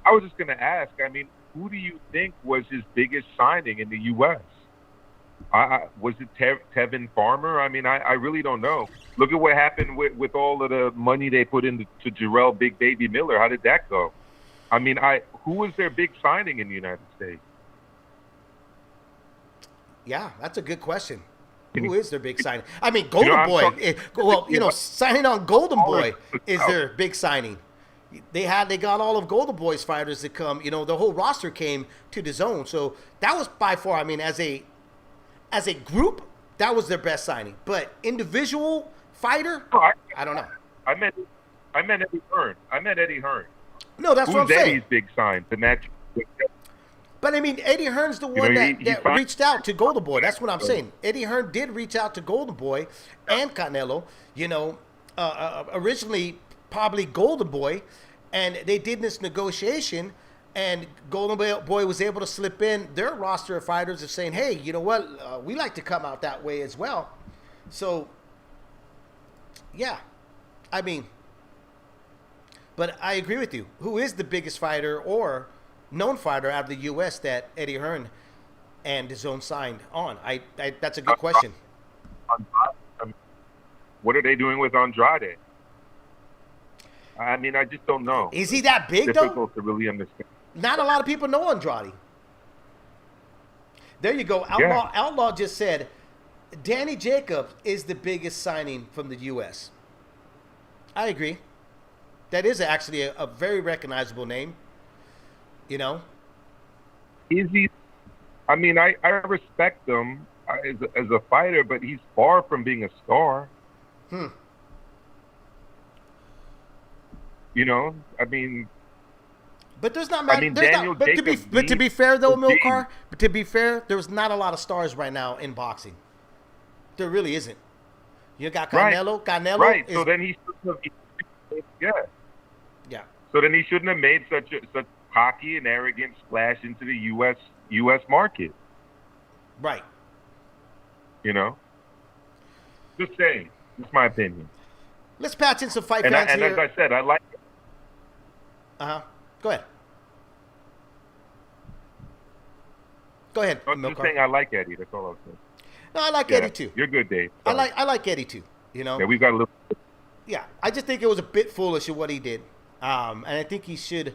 I was just going to ask, who do you think was his biggest signing in the U.S.? Was it Tevin Farmer? I really don't know. Look at what happened with all of the money they put into Jarrell Big Baby Miller. How did that go? Who was their big signing in the United States? Yeah, that's a good question. Who is their big signing? Golden Boy. Signing on Golden Boy is their big signing. They got all of Golden Boy's fighters to come. The whole roster came to the zone. So that was by far, as a group, that was their best signing. But individual fighter, I don't know. I meant Eddie Hearn. No, that's what I'm saying. Eddie's big sign to match? But I mean, Eddie Hearn's the one that reached out to Golden Boy. That's what I'm saying. Eddie Hearn did reach out to Golden Boy and Canelo. You know, originally probably Golden Boy, and they did this negotiation, and Golden Boy was able to slip in their roster of fighters of saying, hey, you know what, we like to come out that way as well. So, yeah, I mean, but I agree with you. Who is the biggest fighter or known fighter out of the U.S. that Eddie Hearn and DAZN signed on? That's a good question. What are they doing with Andrade? I mean, I just don't know. Is he that big, it's difficult to really understand. Not a lot of people know Andrade. There you go. Outlaw just said Danny Jacobs is the biggest signing from the U.S. I agree. That is actually a very recognizable name. You know? Is he? I mean, I respect him as a fighter, but he's far from being a star. You know? I mean... But there's not. I mean, but to be fair, though, Milcar. But to be fair, there's not a lot of stars right now in boxing. There really isn't. You got Canelo. Right. Canelo. Right. Is, so then he shouldn't have. Yeah. Yeah. So then he shouldn't have made such cocky and arrogant splash into the U.S. market. Right. You know. Just saying. That's my opinion. Let's patch in some fight fans here. And as I said, I like. Go ahead. Go ahead. I'm just saying I like Eddie. That's all I'm saying. No, I like Eddie too. You're good, Dave. I like Eddie too. You know. Yeah, we got a little. Yeah, I just think it was a bit foolish of what he did, and I think he should.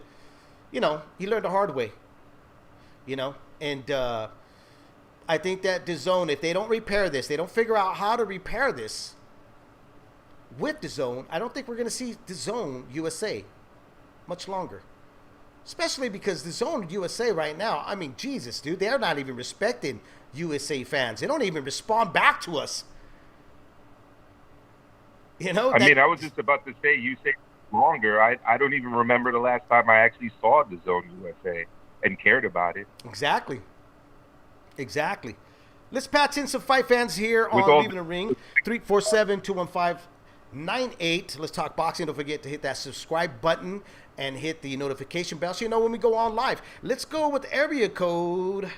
You know, he learned the hard way. You know, and I think that DAZN, if they don't repair this, they don't figure out how to repair this with DAZN, I don't think we're going to see DAZN USA much longer. Especially because DAZN USA right now, I mean, Jesus, dude, they're not even respecting USA fans. They don't even respond back to us. You know? I mean, I was just about to say, you say longer. I don't even remember the last time I actually saw DAZN USA and cared about it. Exactly. Exactly. Let's patch in some fight fans here on Leaving the Ring. 347-215-98. Let's talk boxing. Don't forget to hit that subscribe button and hit the notification bell so you know when we go on live. Let's go with area code.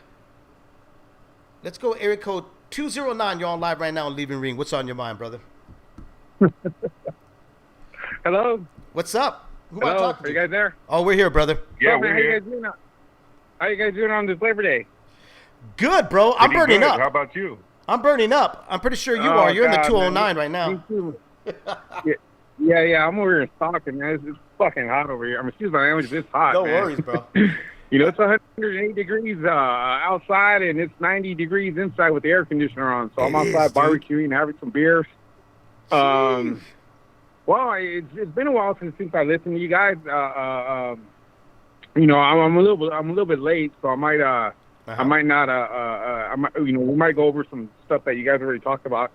Let's go area code 209. You're on live right now on Leaving Ring. What's on your mind, brother? Hello. What's up? Who Hello. am I talking to? Are you guys there? Oh, we're here, brother. Yeah, we're here. How you guys doing on this Labor Day? Good, bro. I'm burning up. How about you? I'm burning up. I'm pretty sure you are. You're in the 209 right now. Me too. yeah. I'm over here talking, man. It's fucking hot over here. I mean, excuse my language, it's hot. No man. worries, bro. You know, it's 108 degrees outside, and it's 90 degrees inside with the air conditioner on. So I'm outside barbecuing, having some beers. Well, it's been a while since I listened to you guys. You know, I'm a little bit late, so I might not. We might go over some stuff that you guys already talked about.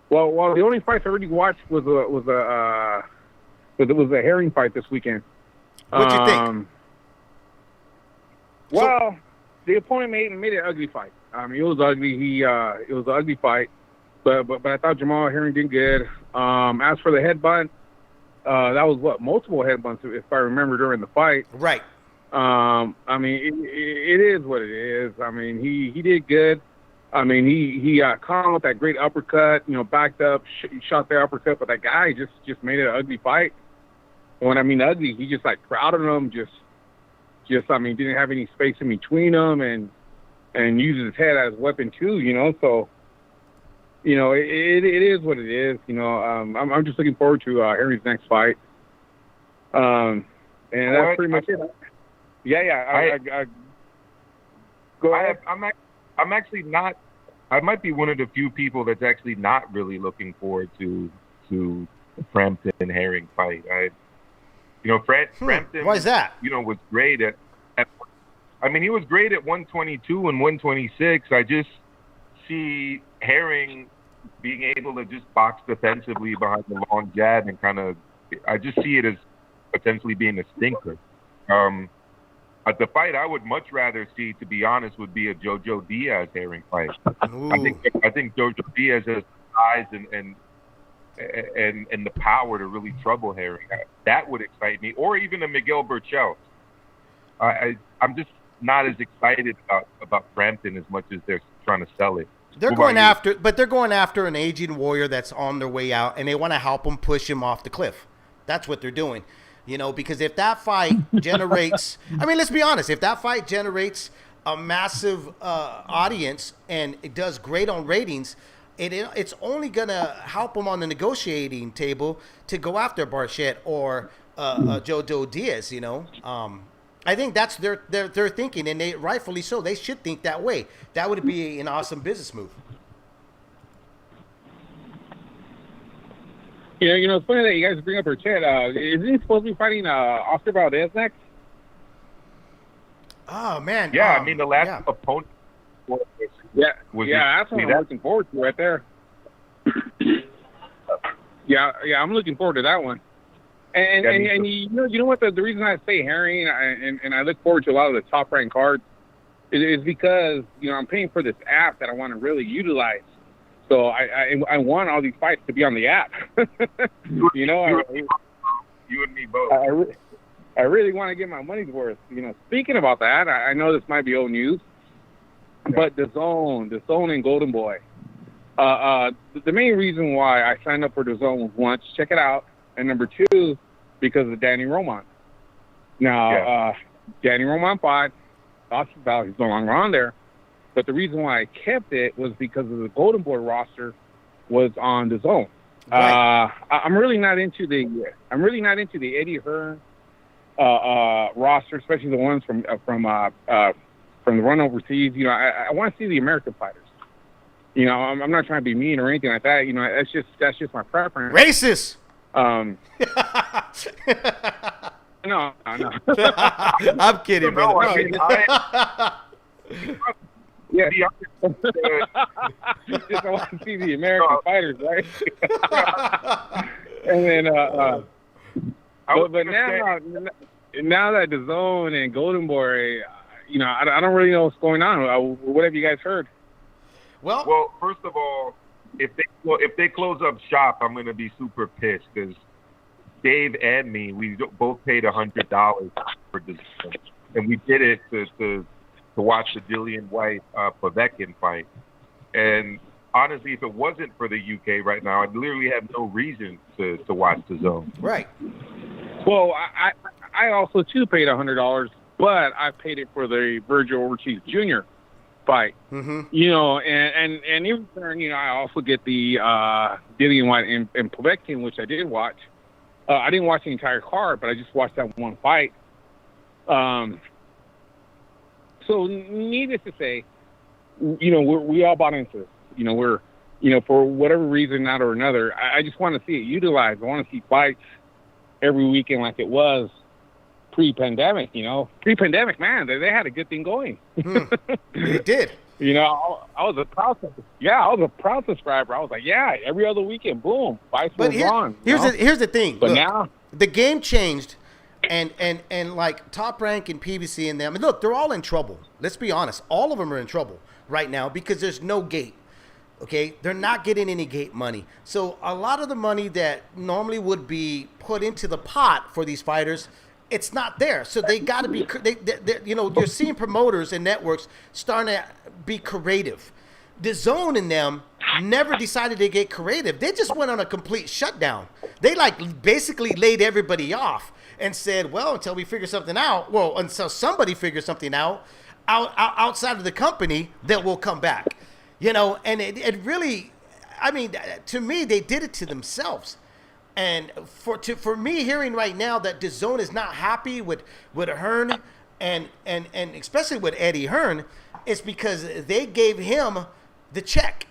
Well, the only fights I already watched was a Herring fight this weekend. What'd you think? Well, the opponent made an ugly fight. I mean, it was ugly. It was an ugly fight, but I thought Jamal Herring did good. As for the headbutt, that was multiple headbutts, if I remember, during the fight. Right. I mean, it is what it is. I mean, he did good. I mean, he caught him with that great uppercut. You know, backed up, shot the uppercut, but that guy just made it an ugly fight. And when I mean ugly, he just like crowded him, just I mean, didn't have any space in between them, and used his head as a weapon too. You know, so you know, it is what it is. You know, I'm just looking forward to Herring's next fight. And that's pretty much it. Yeah. Go ahead. I'm actually not. I might be one of the few people that's actually not really looking forward to the Frampton Herring fight. Frampton. Why is that? You know, was great at. I mean, he was great at 122 and 126. I just see Herring being able to just box defensively behind the long jab and kind of. I just see it as potentially being a stinker. The fight I would much rather see, to be honest, would be a JoJo Diaz Herring fight. I think JoJo Diaz has the size and the power to really trouble Herring. That would excite me, or even a Miguel Burchell. I'm just not as excited about Frampton as much as they're trying to sell it. They're going after an aging warrior that's on their way out, and they want to help him push him off the cliff. That's what they're doing, because if that fight generates, let's be honest, if that fight generates a massive audience and it does great on ratings, it's only gonna help him on the negotiating table to go after Barchett or Jojo Diaz. I think that's their thinking, and they rightfully so. They should think that way. That would be an awesome business move. It's funny that you guys bring up Burchett. Isn't he supposed to be fighting Oscar Valdez next? Oh man. Yeah, the last opponent. Was that's what I'm looking forward to right there. yeah, I'm looking forward to that one. And you know what the reason I say Herring and I look forward to a lot of the top ranked cards is because I'm paying for this app that I want to really utilize. So I want all these fights to be on the app. You and me both. I really want to get my money's worth. Speaking about that, I know this might be old news, but DAZN and Golden Boy. The main reason why I signed up for DAZN was, one, check it out, and number two, because of Danny Roman. Now, Danny Roman fought Oscar Valdez. He's no longer on there. But the reason why I kept it was because of the Golden Boy roster was on DAZN. Right. I'm really not into the Eddie Hearn roster, especially the ones from the run overseas. I want to see the American fighters. I'm not trying to be mean or anything like that. That's just my preference. Racist. No. I'm kidding, brother. Yeah. Just I want to see the American fighters, right? And then, but now that DAZN and Golden Boy, I don't really know what's going on. What have you guys heard? Well, first of all, if they close up shop, I'm going to be super pissed because Dave and me, we both paid $100 for DAZN, and we did it to watch the Dillian White Povetkin fight. And honestly, if it wasn't for the UK right now, I'd literally have no reason to watch DAZN. Right. Well, I also too paid $100, but I paid it for the Virgil Ortiz Jr. fight. Mm-hmm. And in return, I also get the Dillian White and Povetkin, which I did watch. I didn't watch the entire card, but I just watched that one fight. So needless to say, we all bought into this. We're, for whatever reason, not or another, I just want to see it utilized. I want to see fights every weekend like it was pre-pandemic. Pre-pandemic, man, they had a good thing going. They did. I was a proud subscriber. I was like, every other weekend, boom, fights were on. Here's the thing. But look, now the game changed. And like Top Rank and PBC and them, and look, they're all in trouble. Let's be honest. All of them are in trouble right now because there's no gate. Okay? They're not getting any gate money. So a lot of the money that normally would be put into the pot for these fighters, it's not there. So they got to be, you're seeing promoters and networks starting to be creative. DAZN and them never decided to get creative. They just went on a complete shutdown. They basically laid everybody off and said, well, until we figure something out, until somebody figures something out outside of the company, then we'll come back. And it really, to me, they did it to themselves. And for me, hearing right now that DAZN is not happy with Hearn and especially with Eddie Hearn, it's because they gave him the check.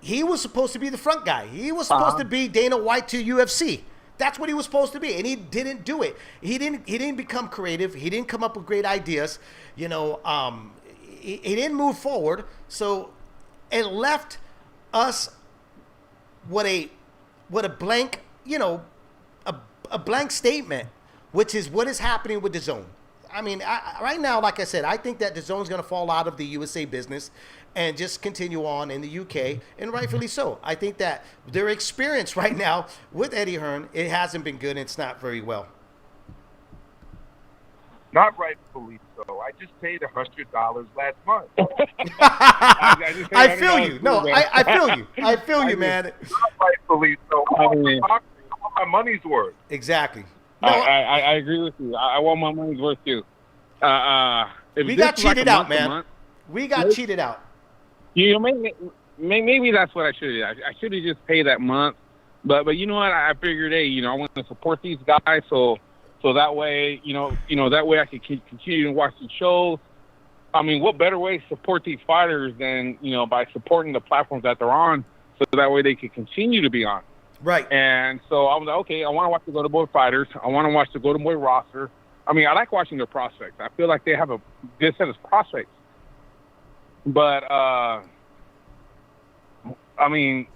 He was supposed to be the front guy. He was supposed to be Dana White to UFC. That's what he was supposed to be, and he didn't do it. He didn't become creative. He didn't come up with great ideas. He didn't move forward. So it left us what a blank, a blank statement, which is what is happening with DAZN. I mean, right now, like I said, I think that Dazn's going to fall out of the USA business and just continue on in the UK, and rightfully so. I think that their experience right now with Eddie Hearn, it hasn't been good, and it's not very well. Not rightfully so. I just paid $100 last month. I feel you. No, I feel you. I feel you, man. Not rightfully so. I want my money's worth. Exactly. No, I agree with you. I want my money's worth too. we got cheated out, man. We got cheated out. You know, maybe that's what I should have done. I should have just paid that month. But you know what? I figured, hey, you know, I want to support these guys, so that way, you know, that way I can continue to watch the shows. I mean, what better way to support these fighters than, you know, by supporting the platforms that they're on, so that way they can continue to be on. Right. And so I was like, okay, I want to watch the Golden Boy fighters. I want to watch the Golden Boy roster. I mean, I like watching their prospects. I feel like they have a good set of prospects. But, I mean,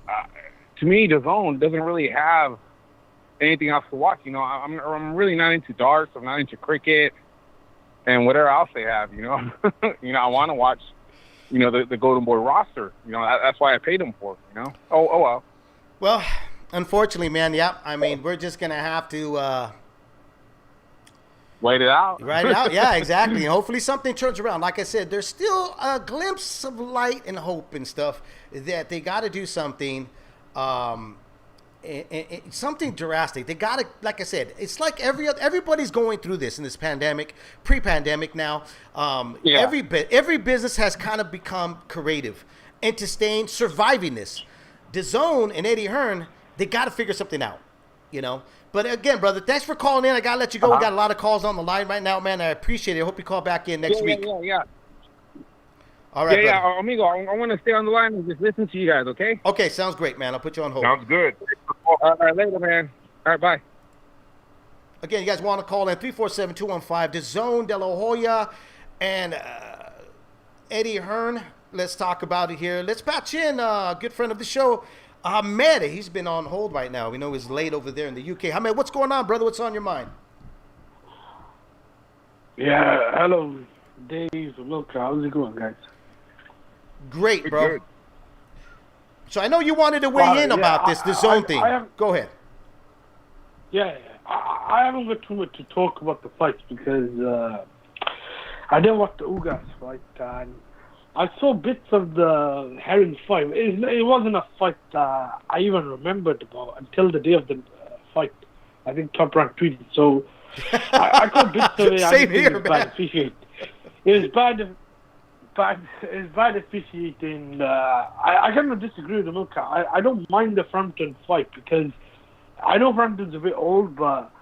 to me, DAZN doesn't really have anything else to watch. You know, I'm really not into darts. I'm not into cricket and whatever else they have, you know. You know, I want to watch, you know, the Golden Boy roster. You know, that's why I paid them for it, you know. Oh well. Well, unfortunately, man, yeah. I mean, we're just going to have to wait it out. Write it out. Yeah, exactly. And hopefully something turns around. Like I said, there's still a glimpse of light and hope and stuff that they got to do something. Something drastic. They got to, like I said, it's like everybody's going through this in this pandemic, pre-pandemic now. Every business has kind of become creative and to surviving this. DAZN and Eddie Hearn, they got to figure something out, you know. But again, brother, thanks for calling in. I got to let you go. We got a lot of calls on the line right now, man. I appreciate it. I hope you call back in next week. Yeah. All right, brother. Amigo, I want to stay on the line and just listen to you guys, okay? Okay, sounds great, man. I'll put you on hold. Sounds good. All right, later, man. All right, bye. Again, you guys want to call in 347-215, DAZN, De La Hoya, and Eddie Hearn. Let's talk about it here. Let's patch in a good friend of the show, Ahmed. He's been on hold right now. We know he's late over there in the UK. Ahmed, what's going on, brother? What's on your mind? Yeah, hello, Dave. Look, how's it going, guys? Great, bro. Good. So I know you wanted to weigh in about the DAZN thing. Go ahead. Yeah, I haven't got too much to talk about the fights because I didn't watch the Ugas fight, and I saw bits of the Herring fight. It wasn't a fight I even remembered about until the day of the fight. I think Top Rank tweeted. So I caught bits of it. Same here, man. It was bad officiating. I kind of disagree with the Milka. I don't mind the Frampton fight because I know Frampton's a bit old, but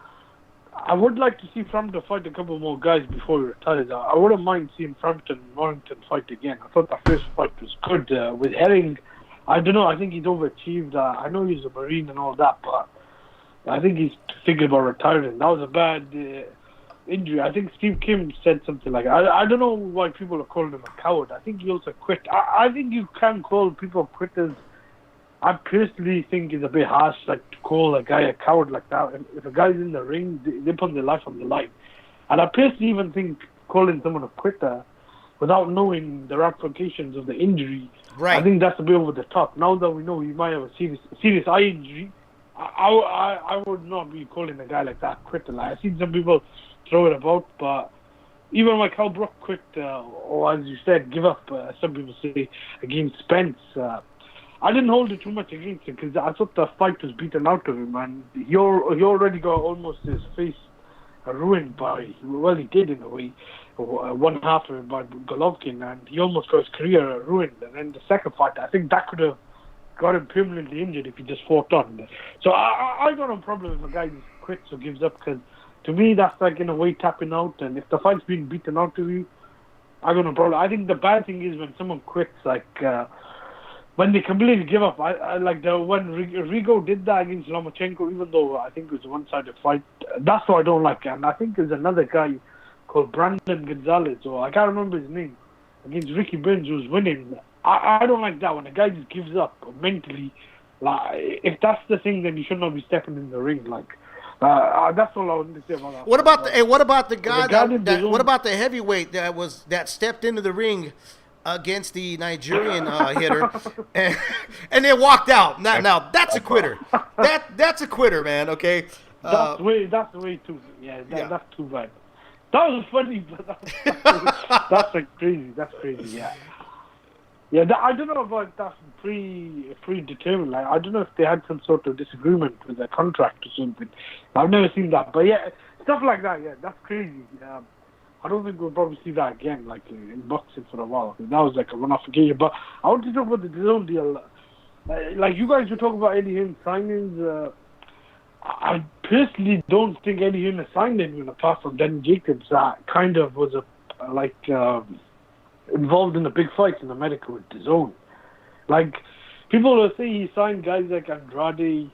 I would like to see Frampton fight a couple more guys before he retires. I wouldn't mind seeing Frampton and Warrington fight again. I thought the first fight was good. With Herring, I don't know. I think he's overachieved. I know he's a Marine and all that, but I think he's thinking about retiring. That was a bad injury. I think Steve Kim said something like, I don't know why people are calling him a coward. I think he also quit. I think you can call people quitters. I personally think it's a bit harsh, like to call a guy a coward like that. If a guy's in the ring, they put their life on the line. And I personally even think calling someone a quitter without knowing the ramifications of the injury, right, I think that's a bit over the top. Now that we know he might have a serious eye injury, I would not be calling a guy like that a quitter. Like, I've seen some people throw it about, but even like Cal Brook quit, or as you said, give up, some people say, against Spence. I didn't hold it too much against him because I thought the fight was beaten out of him, and he already got almost his face ruined by, well, he did in a way, one half of it by Golovkin, and he almost got his career ruined. And then the second fight, I think that could have got him permanently injured if he just fought on. So I got no problem if a guy just quits or gives up, because to me that's like in a way tapping out, and if the fight's being beaten out of you, I got no problem. I think the bad thing is when someone quits, like when they completely give up. I like when Rigo did that against Lomachenko, even though I think it was a one-sided fight. That's what I don't like. And I think there's another guy called Brandon Gonzalez, or I can't remember his name, against Ricky Burns, who's winning. I don't like that when a guy just gives up mentally. Like, if that's the thing, then you should not be stepping in the ring. Like That's all I wanted to say about that. What about the guy guy that DAZN- what about the heavyweight that stepped into the ring against the Nigerian hitter and then walked out? Now that's a quitter. That's a quitter, man. Okay. That's way too. Yeah, that's too bad. That was funny, but that's like crazy. That's crazy. Yeah. Yeah, I don't know about that predetermined. Like, I don't know if they had some sort of disagreement with their contract or something. I've never seen that. But yeah, stuff like that, yeah, that's crazy. I don't think we'll probably see that again, like in boxing for a while. That was like a one-off occasion. But I want to talk about the DAZN deal. Like you guys were talking about Eddie Hearn signings. I personally don't think Eddie Hearn has signed anyone apart from Danny Jacobs. That kind of was involved in a big fight in America with DAZN. Like, people will say he signed guys like Andrade.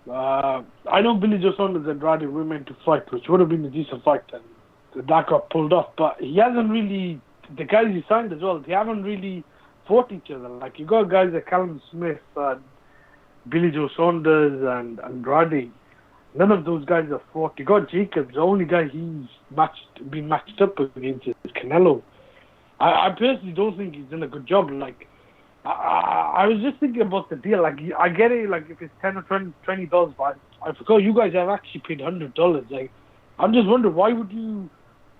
I know Billy Joe Saunders and Andrade were meant to fight, which would have been a decent fight, and that got pulled off. But he hasn't really, the guys he signed as well, they haven't really fought each other. Like, you got guys like Callum Smith and Billy Joe Saunders and Andrade. None of those guys have fought. You got Jacobs, the only guy he's been matched up against is Canelo. I personally don't think he's done a good job. Like, I was just thinking about the deal. Like, I get it. Like, if it's $10 or $20, but I forgot you guys have actually paid $100. Like, I'm just wondering why would you?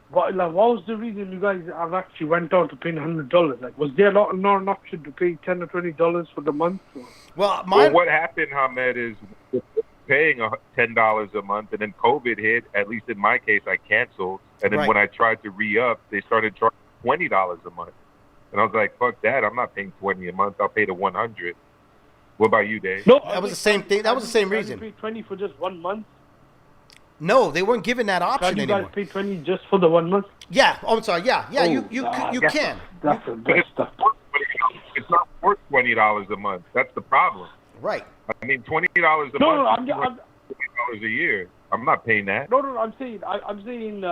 What was the reason you guys have actually went out to pay $100? Like, was there not an option to pay $10 or $20 for the month? Or? Well, what happened, Hamed, is paying $10 a month, and then COVID hit. At least in my case, I canceled, and then when I tried to re-up, they started charging $20 a month, and I was like, "Fuck that! I'm not paying $20 a month. I'll pay the $100." What about you, Dave? No, that was the same thing. That was the same reason. You pay $20 for just 1 month. No, they weren't given that option you anymore. guys pay $20 just for the 1 month? Yeah. Oh, I'm sorry. Yeah. You can. That's the best stuff. It's not worth $20 a month. That's the problem. Right. I mean, $20 a month. $20 a year. I'm not paying that. No. I'm saying.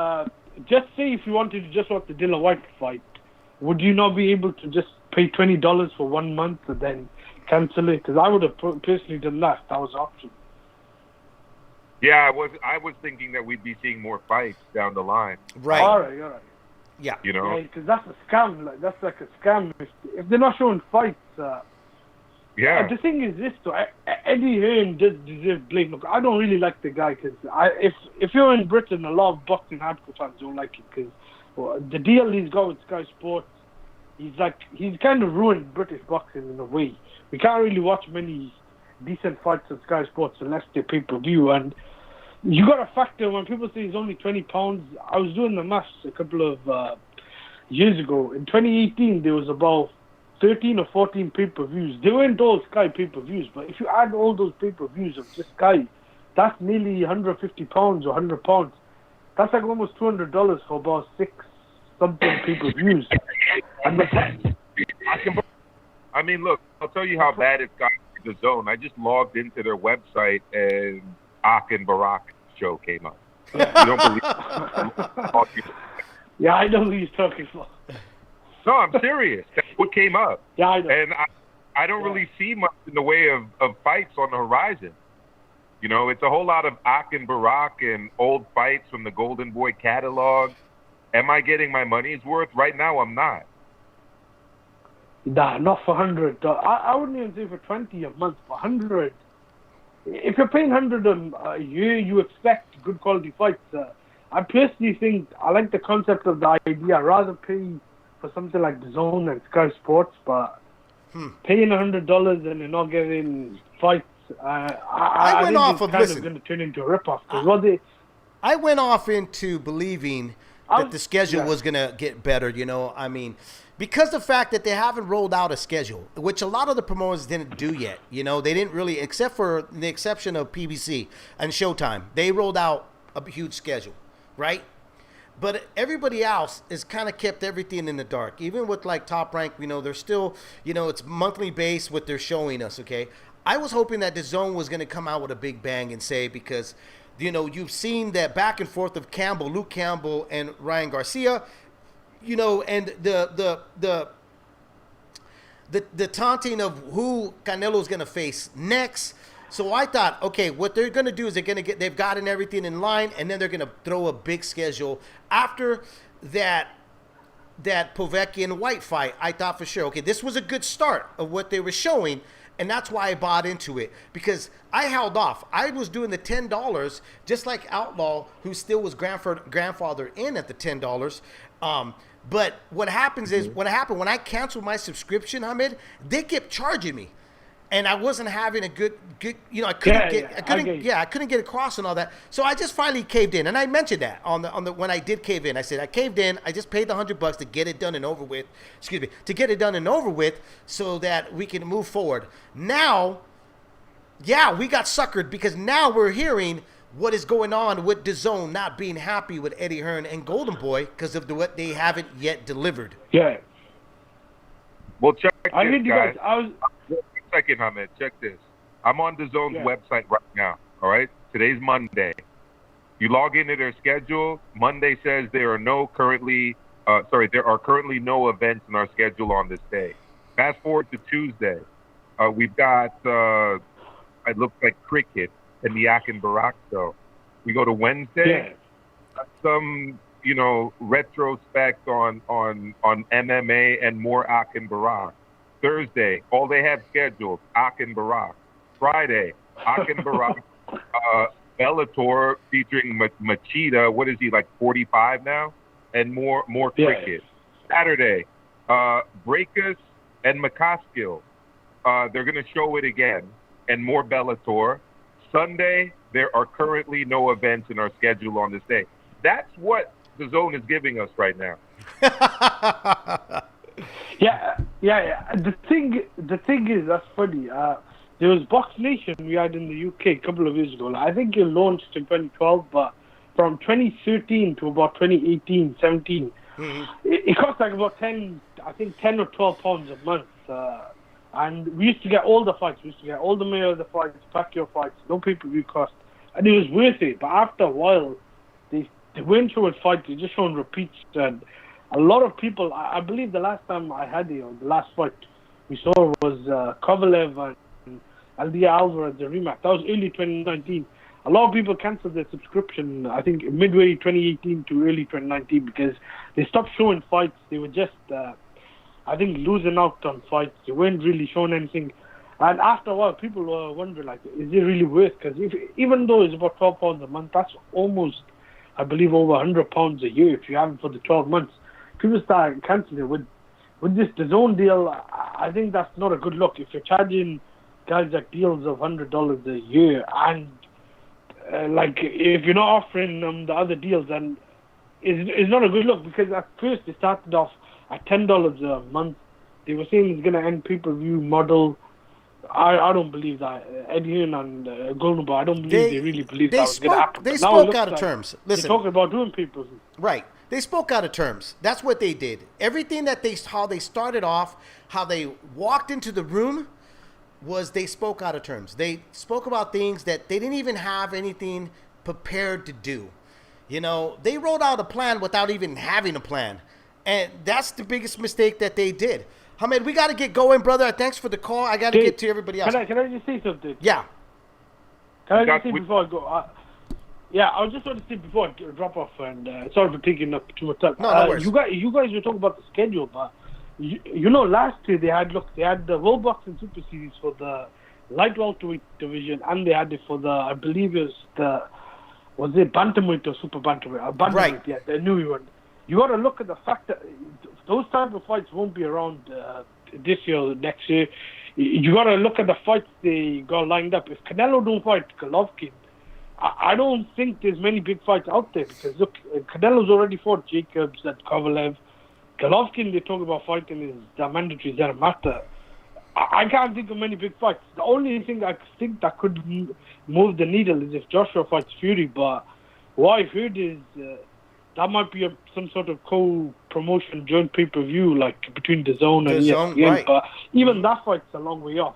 Just say if you wanted to just watch the Dillian Whyte fight, would you not be able to just pay $20 for 1 month and then cancel it? Because I would have personally done that. That was an option. Yeah, I was thinking that we'd be seeing more fights down the line. Right. All right. Yeah. You know? Yeah, because that's a scam. Like, that's like a scam. If they're not showing fights. Yeah. The thing is this, though. Eddie Hearn does deserve blame. Look, I don't really like the guy because if you're in Britain, a lot of boxing hardcore fans don't like it because the deal he's got with Sky Sports, he's kind of ruined British boxing in a way. We can't really watch many decent fights on Sky Sports unless they pay-per-view. And you got to factor when people say he's only £20. I was doing the maths a couple of years ago. In 2018, there was about 13 or 14 pay-per-views. They weren't all Sky pay-per-views, but if you add all those pay-per-views of just Sky, that's nearly £150 or £100. That's like almost $200 for about 6-something pay-per-views. And I mean, look, I'll tell you how bad it's got the zone. I just logged into their website and Ak and Barak show came up. You don't believe Yeah, I know who he's talking about. No, I'm serious. That's what came up. Yeah, I know. And I don't really see much in the way of fights on the horizon. You know, it's a whole lot of Ak and Barak and old fights from the Golden Boy catalog. Am I getting my money's worth? Right now, I'm not. Nah, not for $100. I wouldn't even say for $20 a month. For $100, if you're paying $100 a year, you expect good quality fights. I personally think I like the concept of the idea. I'd rather pay for something like DAZN and Sky Sports, but paying $100 and you're not getting fights, I went think off it's of kind listen. of going to turn into a rip-off. I went off into believing that the schedule was going to get better, you know. I mean, because the fact that they haven't rolled out a schedule, which a lot of the promoters didn't do yet, you know. They didn't really, except for the exception of PBC and Showtime. They rolled out a huge schedule, right? But everybody else has kind of kept everything in the dark. Even with, like, Top Rank, you know, they're still, you know, it's monthly based what they're showing us, okay? I was hoping that DAZN was going to come out with a big bang and say, because, you know, you've seen that back and forth of Luke Campbell and Ryan Garcia, you know, and the taunting of who Canelo's going to face next. So I thought, okay, what they're going to do is they've gotten everything in line, and then they're going to throw a big schedule after that Povetkin White fight. I thought for sure, okay, this was a good start of what they were showing, and that's why I bought into it, because I held off. I was doing the $10, just like Outlaw, who still was grandfather in at the $10. But what happens is, when I canceled my subscription, Hamid, they kept charging me. And I wasn't having a good, I couldn't get across and all that. So I just finally caved in, and I mentioned that on the when I did cave in. I said I caved in. I just paid the $100 to get it done and over with. So that we can move forward. Now, we got suckered, because now we're hearing what is going on with DAZN not being happy with Eddie Hearn and Golden Boy because of what they haven't yet delivered. Yeah. Well, check this, I need you guys. guys. Second, Hamid, check this. I'm on DAZN's website right now. All right, today's Monday. You log into their schedule. Monday says there are currently no events in our schedule on this day. Fast forward to Tuesday. We've got it looks like cricket and the Akin Barak show. We go to Wednesday. Some retrospect on MMA and more Akin Barak. Thursday, all they have scheduled, Akin Barak. Friday, Akin Barak, Bellator featuring Machida. What is he, like 45 now? And more cricket. Saturday, Breakus and McCaskill. They're going to show it again, and more Bellator. Sunday, there are currently no events in our schedule on this day. That's what DAZN is giving us right now. Yeah. The thing is, that's funny. There was Box Nation we had in the UK a couple of years ago. I think it launched in 2012, but from 2013 to about 2018, 17, it cost like about 10 or 12 pounds a month. And we used to get all the fights. We used to get all the Mayweather fights, Pacquiao fights, no pay-per-view cost, and it was worth it. But after a while, they weren't showing fights; they just showing repeats. And a lot of people, I believe, the last time I had the last fight we saw was Kovalev and Aldia Alvarez, the rematch. That was early 2019. A lot of people canceled their subscription, I think, midway 2018 to early 2019, because they stopped showing fights. They were just, I think, losing out on fights. They weren't really showing anything. And after a while, people were wondering, like, is it really worth? Because even though it's about £12 a month, that's almost, I believe, over £100 a year if you have it for the 12 months. People start cancelling it. With this DAZN deal, I think that's not a good look. If you're charging guys like deals of $100 a year, and like if you're not offering them the other deals, then it's not a good look, because at first they started off at $10 a month. They were saying it's going to end pay-per-view model. I don't believe that. Eddie Hearn and Golden Boy, I don't believe they really believe that was going to happen. They spoke out of terms. Listen, they're talking about doing pay-per-view. Right. They spoke out of terms. That's what they did. Everything how they started off, how they walked into the room, was they spoke out of terms. They spoke about things that they didn't even have anything prepared to do. They wrote out a plan without even having a plan. And that's the biggest mistake that they did. Hamid, we got to get going, brother. Thanks for the call. I got to get to everybody else. Can I just say something? Yeah. Can I just say before I go? I was just going to say before I drop off, and sorry for taking up too much time. No worries. You guys were talking about the schedule, but last year they had the World Boxing Super Series for the light welterweight division, and they had it for the, I believe it was it bantamweight or super bantamweight? Bantamweight, right. Yeah, the new one. You got to look at the fact that those type of fights won't be around this year or next year. You got to look at the fights they got lined up. If Canelo don't fight Golovkin, I don't think there's many big fights out there, because look, Canelo's already fought Jacobs and Kovalev. Golovkin, they talk about fighting is the mandatory doesn't matter. I can't think of many big fights. The only thing I think that could move the needle is if Joshua fights Fury. But what I've heard is that might be some sort of co-promotion joint pay-per-view, like between DAZN and ESPN. Right. But even that fight's a long way off.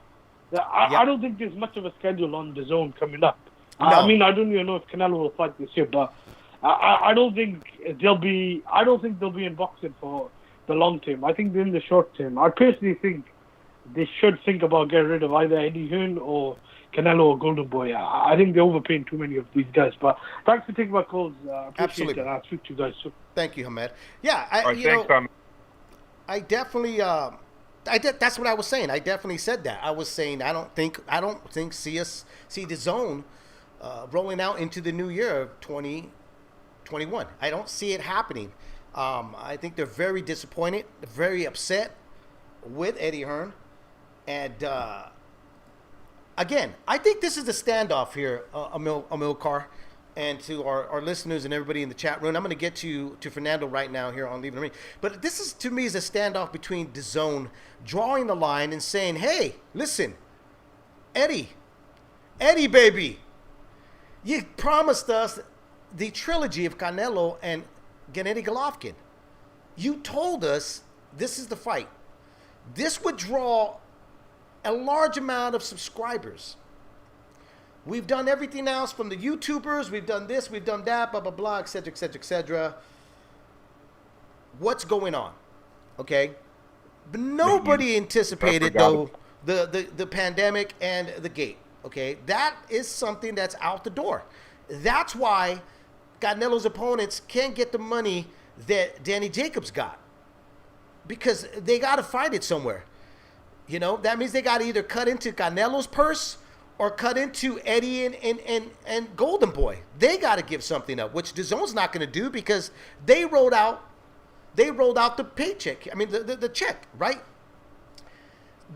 I don't think there's much of a schedule on DAZN coming up. No. I mean, I don't even know if Canelo will fight this year, but I don't think they'll be in boxing for the long term. I think they're in the short term. I personally think they should think about getting rid of either Eddie Hearn or Canelo or Golden Boy. I think they're overpaying too many of these guys. But thanks for taking my calls. Appreciate Absolutely. it. I'll speak to you guys soon. Thank you, Hamed. Yeah, All right, thanks, Tom. I definitely, that's what I was saying. I definitely said that. I was saying I don't think see the zone rolling out into the new year of 2021. I don't see it happening. I think they're very disappointed, very upset with Eddie Hearn, and again, I think this is a standoff here, Amilcar, and to our listeners and everybody in the chat room. I'm going to get to Fernando right now here on Leaving the Ring. But this is, to me, is a standoff between DAZN drawing the line and saying, hey, listen, Eddie, baby, you promised us the trilogy of Canelo and Gennady Golovkin. You told us this is the fight. This would draw a large amount of subscribers. We've done everything else from the YouTubers. We've done this, we've done that, blah, blah, blah, et cetera, et cetera, et cetera. What's going on? Okay? But nobody anticipated, though, the pandemic and the gate. Okay? That is something that's out the door. That's why Canelo's opponents can't get the money that Danny Jacobs got. Because they got to find it somewhere. You know, that means they got to either cut into Canelo's purse or cut into Eddie and Golden Boy. They got to give something up, which DAZN's not going to do because they rolled out the paycheck. I mean, the check, right?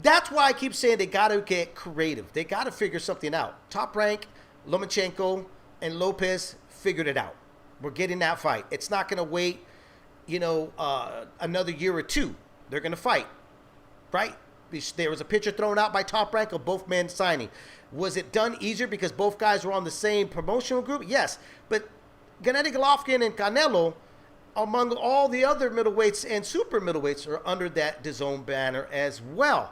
That's why I keep saying they got to get creative. They got to figure something out. Top Rank, Lomachenko, and Lopez figured it out. We're getting that fight. It's not going to wait, another year or two. They're going to fight, right? There was a picture thrown out by Top Rank of both men signing. Was it done easier because both guys were on the same promotional group? Yes. But Gennady Golovkin and Canelo, among all the other middleweights and super middleweights, are under that DAZN banner as well.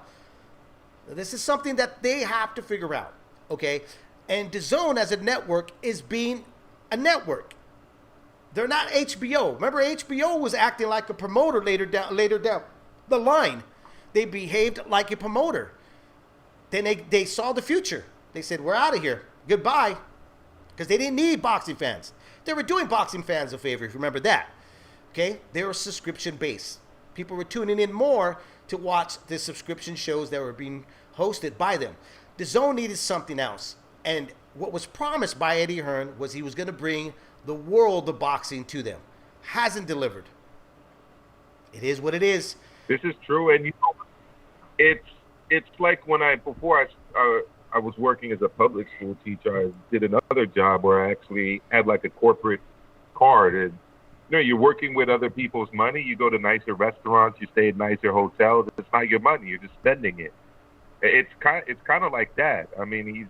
This is something that they have to figure out, okay? And DAZN as a network is being a network. They're not HBO. Remember, HBO was acting like a promoter later down the line. They behaved like a promoter. Then they saw the future. They said, we're out of here. Goodbye. Because they didn't need boxing fans. They were doing boxing fans a favor, if you remember that. Okay? They were subscription-based. People were tuning in more to watch the subscription shows that were being hosted by them. DAZN needed something else. And what was promised by Eddie Hearn was he was going to bring the world of boxing to them. Hasn't delivered. It is what it is. This is true, and it's like when before I was working as a public school teacher. I did another job where I actually had like a corporate card, and you're working with other people's money. You go to nicer restaurants, you stay at nicer hotels. It's not your money; you're just spending it. It's kind of like that. I mean, he's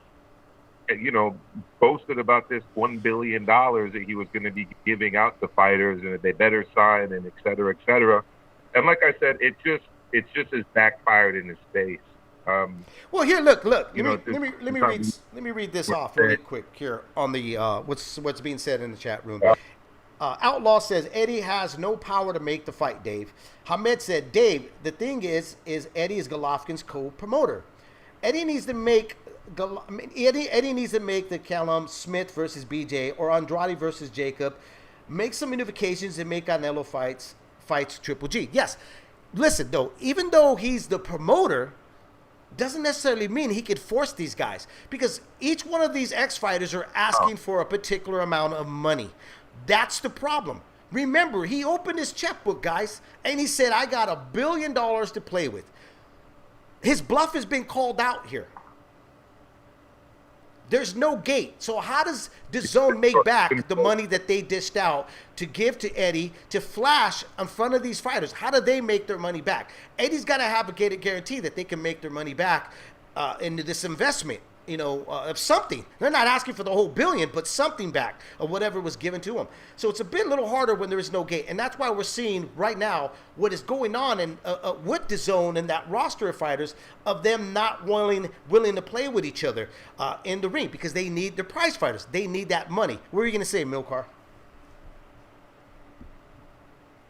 boasted about this $1 billion that he was going to be giving out to fighters, and that they better sign, and et cetera, et cetera. And like I said, it just has backfired in his face. Well, here, look. Let me read this off really quick here on the what's being said in the chat room. Outlaw says Eddie has no power to make the fight. Dave Hamed said, Dave, the thing is Eddie is Golovkin's co-promoter. Eddie needs to make the Callum Smith versus BJ or Andrade versus Jacob. Make some unifications and make Canelo fights Triple G. Yes. Listen, though, even though he's the promoter, doesn't necessarily mean he could force these guys, because each one of these ex-fighters are asking for a particular amount of money. That's the problem. Remember, he opened his checkbook, guys, and he said, I got $1 billion to play with. His bluff has been called out here. There's no gate. So how does DAZN make back the money that they dished out to give to Eddie to flash in front of these fighters? How do they make their money back? Eddie's got to have a gated guarantee that they can make their money back into this investment, of something. They're not asking for the whole $1 billion, but something back of whatever was given to them. So it's a little harder when there is no gate. And that's why we're seeing right now what is going on with DAZN and that roster of fighters, of them not willing to play with each other in the ring, because they need their prize fighters. They need that money. What are you going to say, Milcar?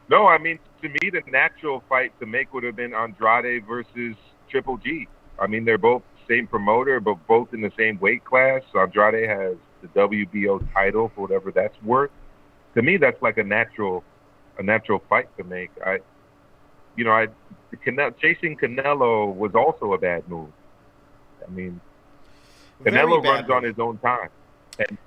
No, I mean, to me, the natural fight to make would have been Andrade versus Triple G. I mean, they're both same promoter, but both in the same weight class. So Andrade has the WBO title for whatever that's worth. To me, that's like a natural fight to make. Chasing Canelo was also a bad move. I mean, Canelo runs on his own time, and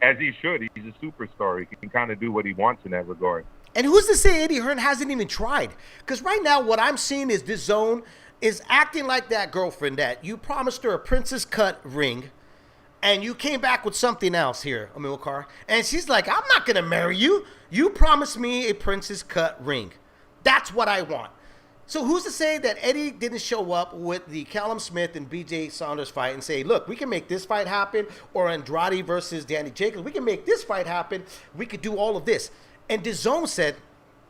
as he should. He's a superstar. He can kind of do what he wants in that regard. And who's to say Eddie Hearn hasn't even tried? Because right now, what I'm seeing is DAZN is acting like that girlfriend that you promised her a princess cut ring, and you came back with something else here, Amilcar. And she's like, I'm not going to marry you. You promised me a princess cut ring. That's what I want. So who's to say that Eddie didn't show up with the Callum Smith and BJ Saunders fight and say, look, we can make this fight happen, or Andrade versus Danny Jacobs, we can make this fight happen. We could do all of this. And DAZN said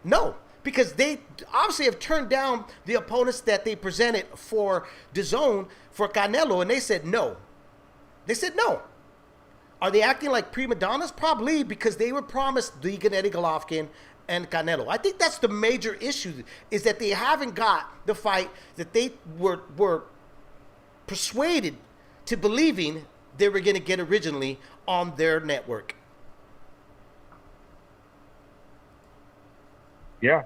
no, because they obviously have turned down the opponents that they presented for DAZN for Canelo, and they said no. They said no. Are they acting like prima donnas? Probably, because they were promised the Gennady Golovkin and Canelo. I think that's the major issue, is that they haven't got the fight that they were persuaded to believing they were going to get originally on their network. Yeah.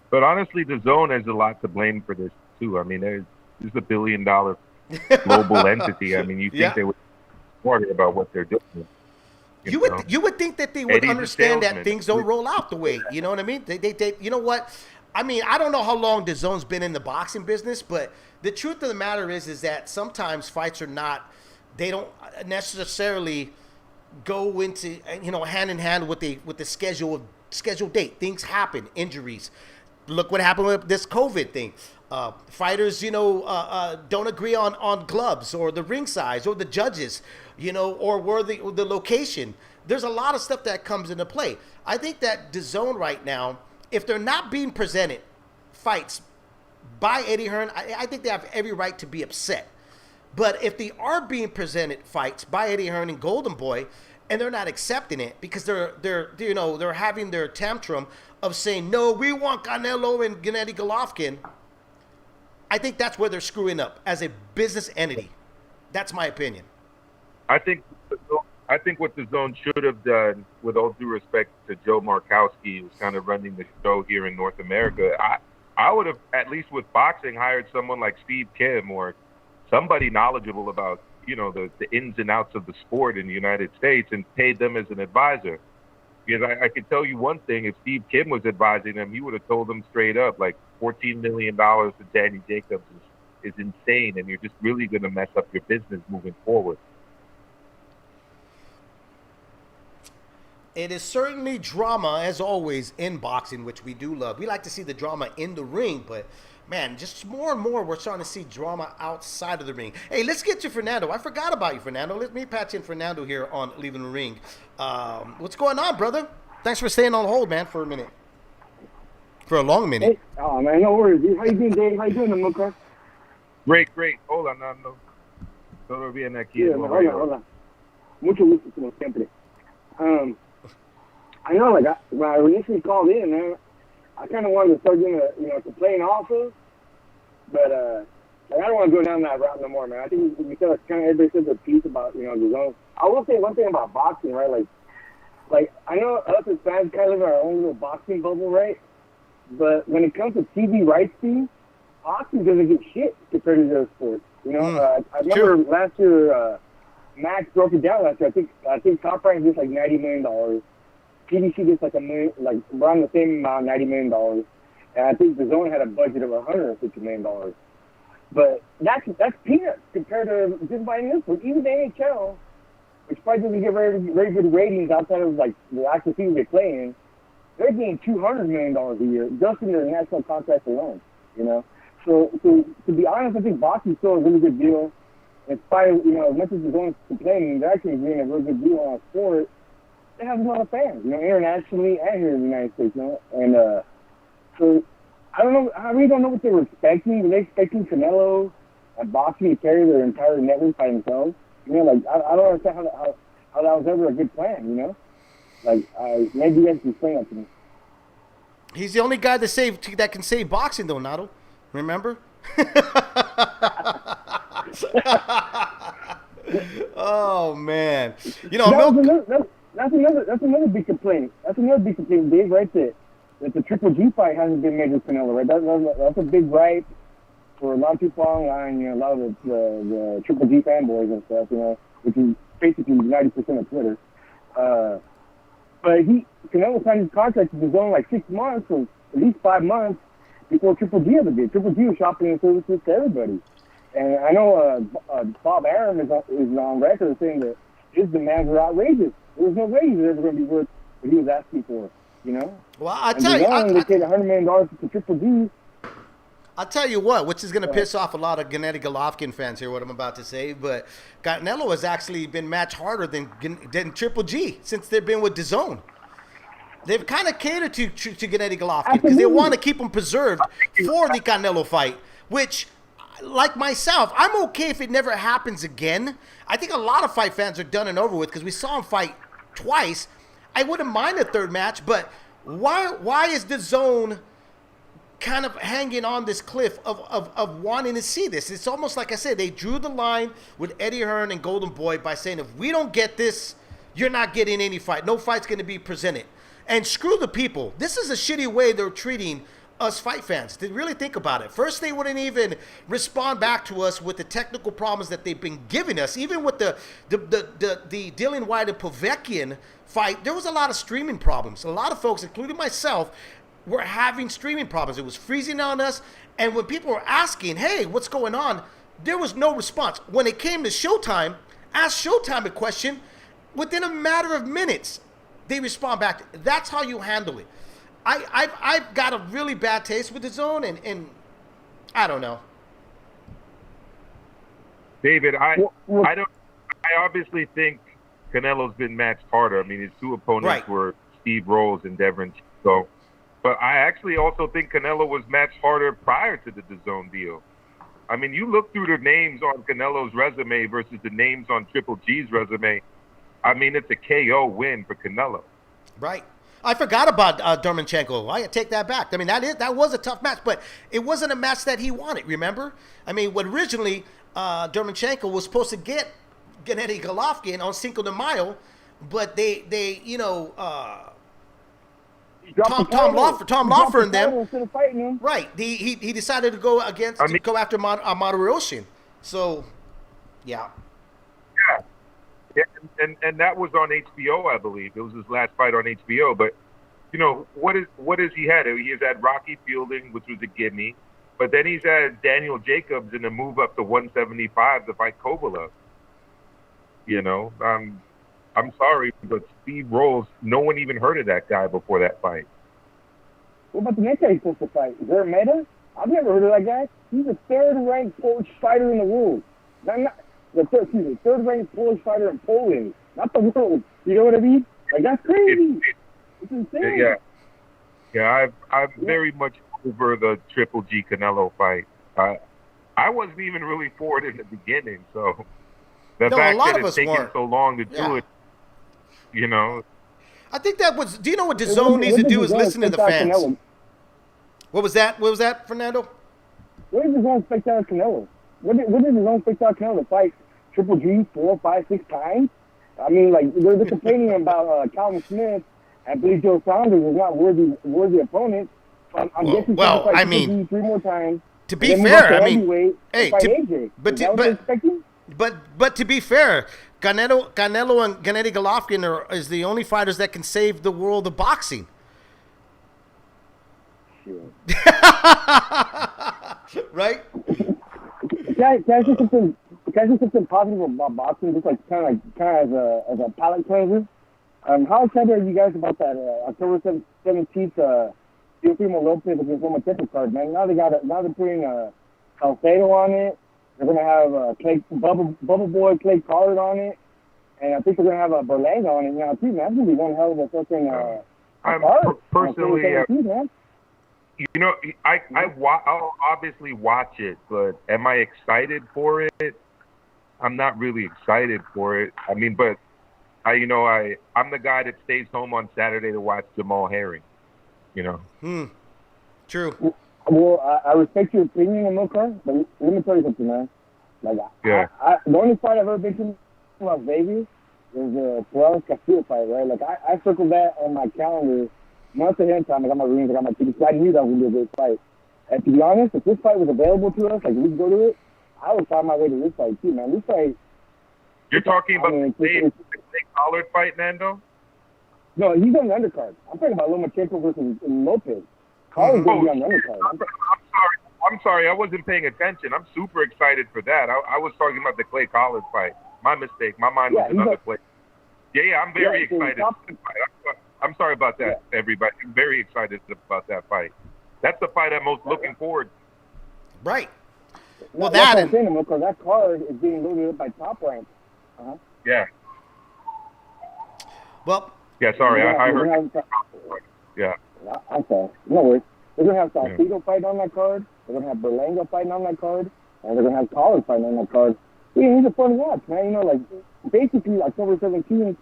But honestly, DAZN has a lot to blame for this, too. I mean, there's a $1 billion global entity. I mean, you think they would be smarter about what they're doing. You would think that they would Eddie's understand that things don't roll out the way, you know what I mean? They you know what? I mean, I don't know how long DAZN's been in the boxing business, but the truth of the matter is that sometimes fights are not, they don't necessarily go into, hand in hand with the scheduled date. Things happen, injuries. Look what happened with this COVID thing. Fighters, don't agree on gloves or the ring size or the judges, or where the location. There's a lot of stuff that comes into play. I think that DAZN right now, if they're not being presented fights by Eddie Hearn, I think they have every right to be upset. But if they are being presented fights by Eddie Hearn and Golden Boy, and they're not accepting it because they're having their tantrum of saying, no, we want Canelo and Gennady Golovkin, I think that's where they're screwing up as a business entity. That's my opinion. I think what DAZN should have done, with all due respect to Joe Markowski, who's kind of running the show here in North America, I would have, at least with boxing, hired someone like Steve Kim or somebody knowledgeable about, the ins and outs of the sport in the United States, and paid them as an advisor. Because I can tell you one thing, if Steve Kim was advising them, he would have told them straight up, like, $14 million to Danny Jacobs is insane, and you're just really going to mess up your business moving forward. It is certainly drama, as always, in boxing, which we do love. We like to see the drama in the ring, but, man, just more and more we're starting to see drama outside of the ring. Hey, let's get to Fernando. I forgot about you, Fernando. Let me patch in Fernando here on Leaving the Ring. What's going on, brother? Thanks for staying on hold, man, for a minute. For a long minute. Hey, oh, man, no worries, dude. How you doing, Dave? How you doing, Amilcar? Great. Hold on, no. Todo bien aquí. Yeah, hola. Mucho gusto, como siempre. I know, like, when I initially called in, man, I kind of wanted to start doing some playing also, but I don't want to go down that route no more, man. I think we said kind of everybody said their piece about DAZN. I will say one thing about boxing, right? Like I know us as fans kind of live in our own little boxing bubble, right? But when it comes to TV rights fees, boxing doesn't get shit compared to the other sports. I remember last year, Max broke it down last year. I think Top Rank gets like $90 million. PDC gets like $1 million, like around the same amount, $90 million. And I think DAZN had a budget of $150 million. But that's peanuts compared to just buying this one. Even the NHL, which probably doesn't get very good ratings outside of like the actual teams they play in, they're getting $200 million a year just in their national contracts alone. So to be honest, I think boxing is still a really good deal. In spite of, as much as DAZN's complaining, they're actually getting a really good deal on a sport. They have a lot of fans, internationally and here in the United States, And so I don't know. I really don't know what they were expecting. Were they expecting Canelo and boxing to carry their entire network by themselves? I don't understand how that was ever a good plan. Maybe you guys can explain that to me. He's the only guy that can save boxing, though, Nato. Remember? Oh man, you know, Milk. That's another big complaint. That's another big complaint, Dave. Right there, that the Triple G fight hasn't been made with Canelo. Right, that's a big gripe for a lot of people online. You know, a lot of the Triple G fanboys and stuff. You know, which is basically 90% of Twitter. But Canelo signed his contract with DAZN like 6 months, or at least 5 months before Triple G ever did. Triple G was shopping his services to everybody. And I know Bob Arum is on record saying that his demands were outrageous. There was no way he was ever going to be worth what he was asking for, you know? Well, I tell you, they paid $100 million to Triple G. I'll tell you what, which is going to piss off a lot of Gennady Golovkin fans here, what I'm about to say, but Canelo has actually been matched harder than Triple G since they've been with DAZN. They've kind of catered to Gennady Golovkin because they want to keep him preserved for the Canelo fight, which, like myself, I'm okay if it never happens again. I think a lot of fight fans are done and over with because we saw him fight twice. I wouldn't mind a third match, but why is DAZN kind of hanging on this cliff of wanting to see this? It's almost like I said, they drew the line with Eddie Hearn and Golden Boy by saying, if we don't get this, you're not getting any fight. No fight's going to be presented. And screw the people. This is a shitty way they're treating us fight fans. To really think about it. First, they wouldn't even respond back to us with the technical problems that they've been giving us. Even with the Dillian White and Povetkin fight, there was a lot of streaming problems. A lot of folks, including myself, were having streaming problems. It was freezing on us. And when people were asking, hey, what's going on? There was no response. When it came to Showtime, ask Showtime a question. Within a matter of minutes, they respond back. That's how you handle it. I've got a really bad taste with DAZN, and I don't know. David, I obviously think Canelo's been matched harder. I mean, his two opponents were Steve Rolls and Devin Chico. But I actually also think Canelo was matched harder prior to the DAZN deal. I mean, you look through the names on Canelo's resume versus the names on Triple G's resume. I mean, it's a KO win for Canelo. Right. I forgot about Dermanchenko. I take that back. I mean, that was a tough match, but it wasn't a match that he wanted, remember? I mean, when originally Dermanchenko was supposed to get Gennady Golovkin on Cinco de Mayo, but they Tom Lawfer and them. Right. He decided to go after Martirosyan. So, yeah. Yeah, and that was on HBO, I believe. It was his last fight on HBO. But, you know, what has he had? He has had Rocky Fielding, which was a gimme. But then he's had Daniel Jacobs in a move up to 175 to fight Kovalev. You know, I'm sorry, but Steve Rolls, no one even heard of that guy before that fight. What about the next guy he's supposed to fight? Is there a meta? I've never heard of that guy. He's a third-ranked Polish fighter in the world. Third-ranked Polish fighter in Poland, not the world. You know what I mean? Like, that's crazy. It's insane. Yeah. I'm very much over the Triple G Canelo fight. I wasn't even really for it in the beginning, so the fact that it's taken so long to do it, you know. I think that was. Do you know what DAZN needs to do is listen to the fans. Canelo? What was that? What was that, Fernando? What did DAZN expect out of Canelo? What did DAZN expect out of Canelo to fight Triple G 4, 5, 6 times? I mean, like they're complaining about Calvin Smith and Billy Joe Saunders is not worthy opponents. I'm guessing well, fight I mean, Triple G 3 more times. To be fair, I mean, hey, but to be fair, Canelo and Gennady Golovkin is the only fighters that can save the world of boxing. Sure. Right? Can I say something positive about boxing, just like kind of as a palate cleanser? How excited are you guys about that October 17th Teofimo Lopez against Lomachenko card, man? Now they're putting Salcedo on it. They're gonna have Bubble Boy Clay Collard on it, and I think they're gonna have a Berlanga on it now too, man. That's gonna be one hell of a fucking card. Personally, you know, I'll obviously watch it, but am I excited for it? I'm not really excited for it. I mean, but I'm the guy that stays home on Saturday to watch Jamal Herring. You know. True. Well, I respect your opinion on Milcar, but let me tell you something, man. Like, Yeah. the only fight I've ever been to in Las Vegas was the Perez Castillo fight, right? Like, I circled that on my calendar months ahead of time. I got my rings, I got my tickets. I knew that was going to be a great fight. And to be honest, if this fight was available to us, like, we could go to it, I would find my way to this fight, too, man. This fight... You're talking about I mean, the Collard fight, Nando? No, he's on the undercard. I'm talking about Lomachenko versus Lopez. Collar's going to be on the undercard. I'm sorry. I wasn't paying attention. I'm super excited for that. I was talking about the Clay Collard fight. My mistake. My mind was another place. Yeah, I'm very excited for the fight. I'm sorry about that, everybody. I'm very excited about that fight. That's the fight I'm most looking forward to. Right. Well, that's that what I'm saying, because that card is being loaded up by Top Rank. Yeah. Well. Yeah, sorry. I heard. Yeah. I'm sorry. No worries. They're going to have Salcido fighting on that card. They're going to have Berlanga fighting on that card. And they're going to have Collins fighting on that card. Yeah, he's a fun watch, man. You know, like, basically, October 17th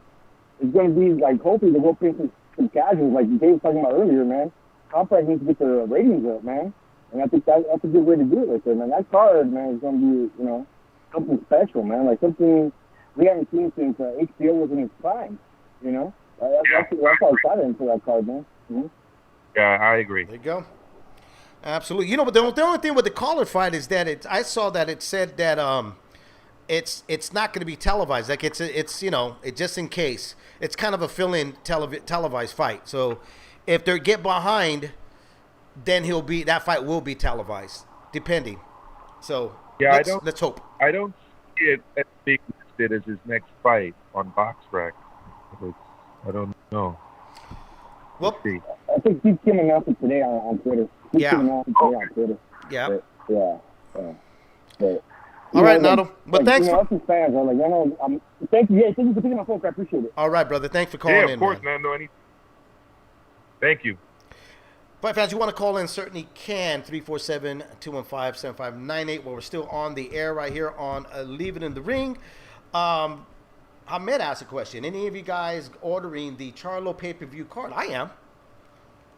is going to be, like, hopefully they won't pay some casuals, like Dave was talking about earlier, man. Top Rank needs to get their ratings up, man. And I think that's a good way to do it right there, man. That card, man, is going to be, you know, something special, man. Like, something we haven't seen since HBO was in its prime, you know? That's how excited I'm for that card, man. Mm-hmm. Yeah, I agree. There you go. Absolutely. You know, but the only thing with the Collard fight is that I saw that it said that it's not going to be televised. Like it's you know, it just in case. It's kind of a fill-in televised fight. So if they get behind, then that fight will be televised, depending. So yeah, let's hope. I don't see it as being listed as his next fight on BoxRec. I don't know. Well, I think Keith Kim announced it today on Twitter. Yeah. But, all right, Nado. But thanks for us as fans. I'm like, thank you. Yeah, thank you for picking my phone. I appreciate it. All right, brother. Thanks for calling in. Yeah, of course, man. No, thank you. Fight fans, you want to call in, certainly can. 347-215-7598. Well, we're still on the air right here on Leave It in the Ring. Ahmed asked a question. Any of you guys ordering the Charlo pay-per-view card? I am.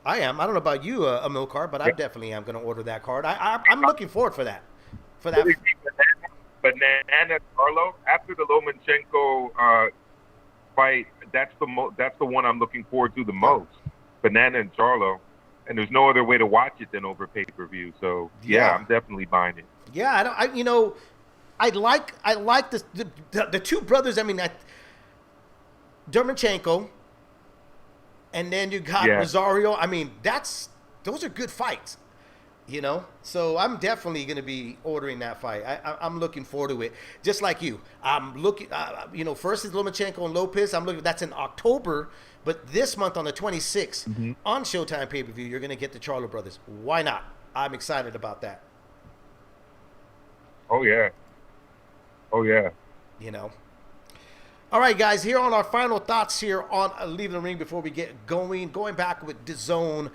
I don't know about you, Emil card, but I definitely am going to order that card. I'm looking forward for that. Banana Charlo, after the Lomachenko fight, that's the one I'm looking forward to the most. Banana and Charlo. And there's no other way to watch it than over pay-per-view. So, yeah, I'm definitely buying it. Yeah, I like the two brothers. I mean, Dermachenko, and then you got Rosario. I mean, those are good fights, you know. So I'm definitely going to be ordering that fight. I'm looking forward to it, just like you. I'm looking, first is Lomachenko and Lopez. I'm looking. That's in October, but this month on the 26th on Showtime pay-per-view, you're going to get the Charlo brothers. Why not? I'm excited about that. Oh yeah. You know. All right, guys, here on our final thoughts here on Leave the Ring before we get going back with Dazn,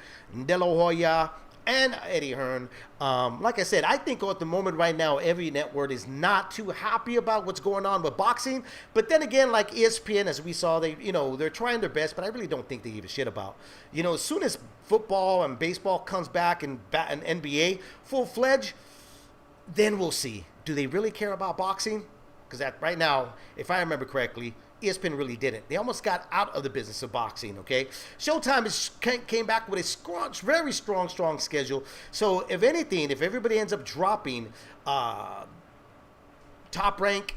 De La Hoya, and Eddie Hearn. Like I said, I think at the moment right now, every network is not too happy about what's going on with boxing. But then again, like ESPN, as we saw, they're trying their best, but I really don't think they give a shit about. You know, as soon as football and baseball comes back and NBA full-fledged, then we'll see. Do they really care about boxing? Because right now, if I remember correctly, ESPN really didn't. They almost got out of the business of boxing, okay? Showtime came back with a very strong schedule. So if anything, if everybody ends up dropping Top Rank,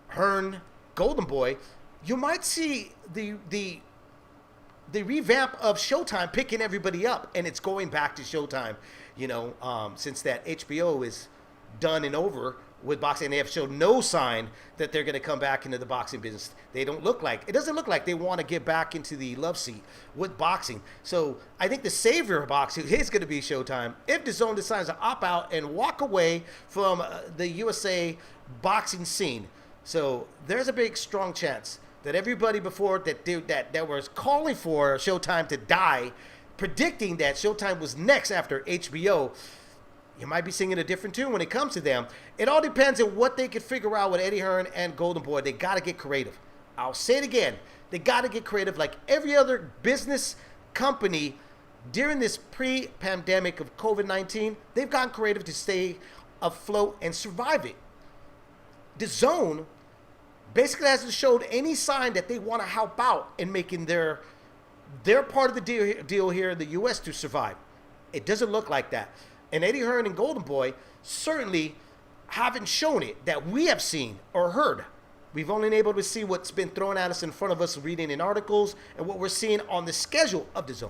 Hearn, Golden Boy, you might see the revamp of Showtime picking everybody up, and it's going back to Showtime, since that HBO is done and over with boxing. They have shown no sign that they're going to come back into the boxing business. It doesn't look like they want to get back into the love seat with boxing. So I think the savior of boxing is going to be Showtime. If DAZN decides to opt out and walk away from the USA boxing scene, so there's a big strong chance that everybody before that was calling for Showtime to die, predicting that Showtime was next after HBO, you might be singing a different tune when it comes to them. It all depends on what they can figure out with Eddie Hearn and Golden Boy. They got to get creative. I'll say it again. They got to get creative. Like every other business company, during this pre-pandemic of COVID-19, they've gotten creative to stay afloat and survive it. Dazn basically hasn't showed any sign that they want to help out in making their part of the deal here in the U.S. to survive. It doesn't look like that. And Eddie Hearn and Golden Boy certainly haven't shown it that we have seen or heard. We've only been able to see what's been thrown at us in front of us, reading in articles, and what we're seeing on the schedule of Dazn.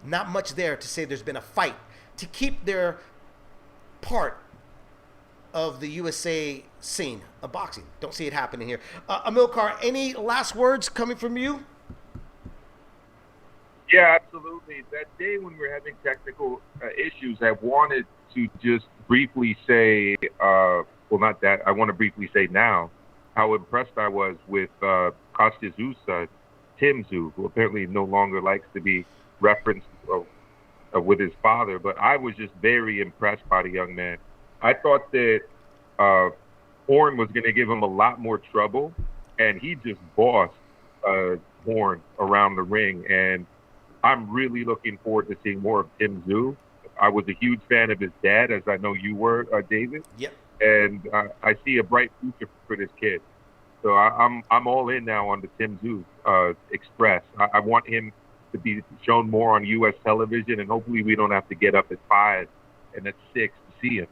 Not much there to say there's been a fight to keep their part of the USA scene of boxing. Don't see it happening here. Amilcar, any last words coming from you? Yeah, absolutely. That day when we were having technical issues, I wanted to just briefly say, well, not that, I want to briefly say now how impressed I was with Kostya Tszyu, Tim Tszyu, who apparently no longer likes to be referenced with his father, but I was just very impressed by the young man. I thought that Hearn was going to give him a lot more trouble, and he just bossed Hearn around the ring, and I'm really looking forward to seeing more of Tim Tszyu. I was a huge fan of his dad, as I know you were, David. Yep. And I see a bright future for this kid. So I'm all in now on the Tim Tszyu Express. I want him to be shown more on U.S. television, and hopefully we don't have to get up at 5 and at 6 to see him.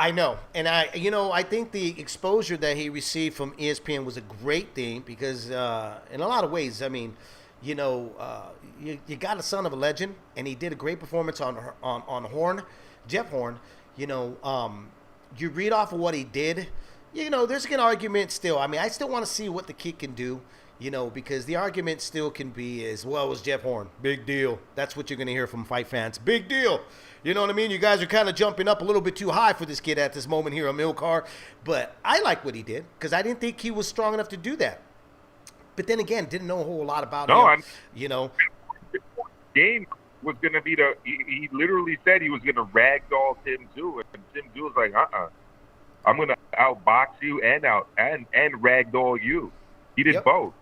I know, and I think the exposure that he received from ESPN was a great thing because, in a lot of ways, I mean, you got a son of a legend, and he did a great performance on Hearn, Jeff Hearn. You read off of what he did. There's an argument still. I mean, I still want to see what the kid can do. Because the argument still can be as well as Jeff Hearn. Big deal. That's what you're going to hear from fight fans. Big deal. You know what I mean? You guys are kind of jumping up a little bit too high for this kid at this moment here, Amilcar. But I like what he did because I didn't think he was strong enough to do that. But then again, didn't know a whole lot about him. Game was going to be he literally said he was going to ragdoll Tim Tszyu. And Tim Tszyu was like, I'm going to outbox you and ragdoll you. He did both.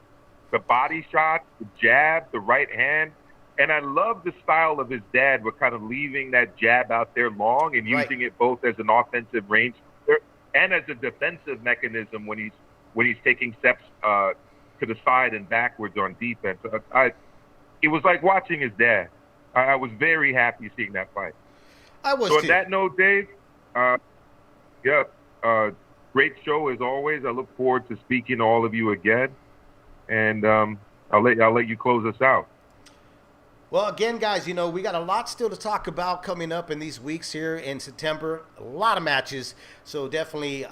The body shot, the jab, the right hand. And I love the style of his dad with kind of leaving that jab out there long and using it both as an offensive range and as a defensive mechanism when he's taking steps to the side and backwards on defense. It was like watching his dad. I was very happy seeing that fight. I was too. On that note, Dave, great show as always. I look forward to speaking to all of you again, and I'll let you close us out. Well, again, guys, we got a lot still to talk about coming up in these weeks here in September. A lot of matches, so definitely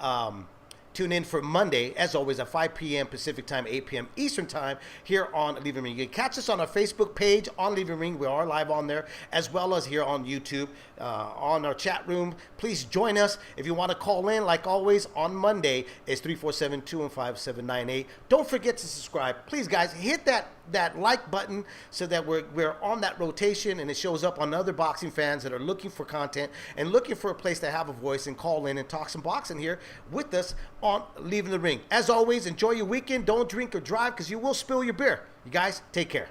tune in for Monday, as always, at 5 p.m. Pacific time, 8 p.m. Eastern time here on Leave It Ring. You can catch us on our Facebook page on Leave It Ring. We are live on there, as well as here on YouTube, on our chat room. Please join us. If you want to call in, like always, on Monday, it's 347-215-798. Don't forget to subscribe. Please, guys, hit that like button so that we're on that rotation and it shows up on other boxing fans that are looking for content and looking for a place to have a voice and call in and talk some boxing here with us on Leaving the Ring. As always, enjoy your weekend. Don't drink or drive because you will spill your beer. You guys, take care.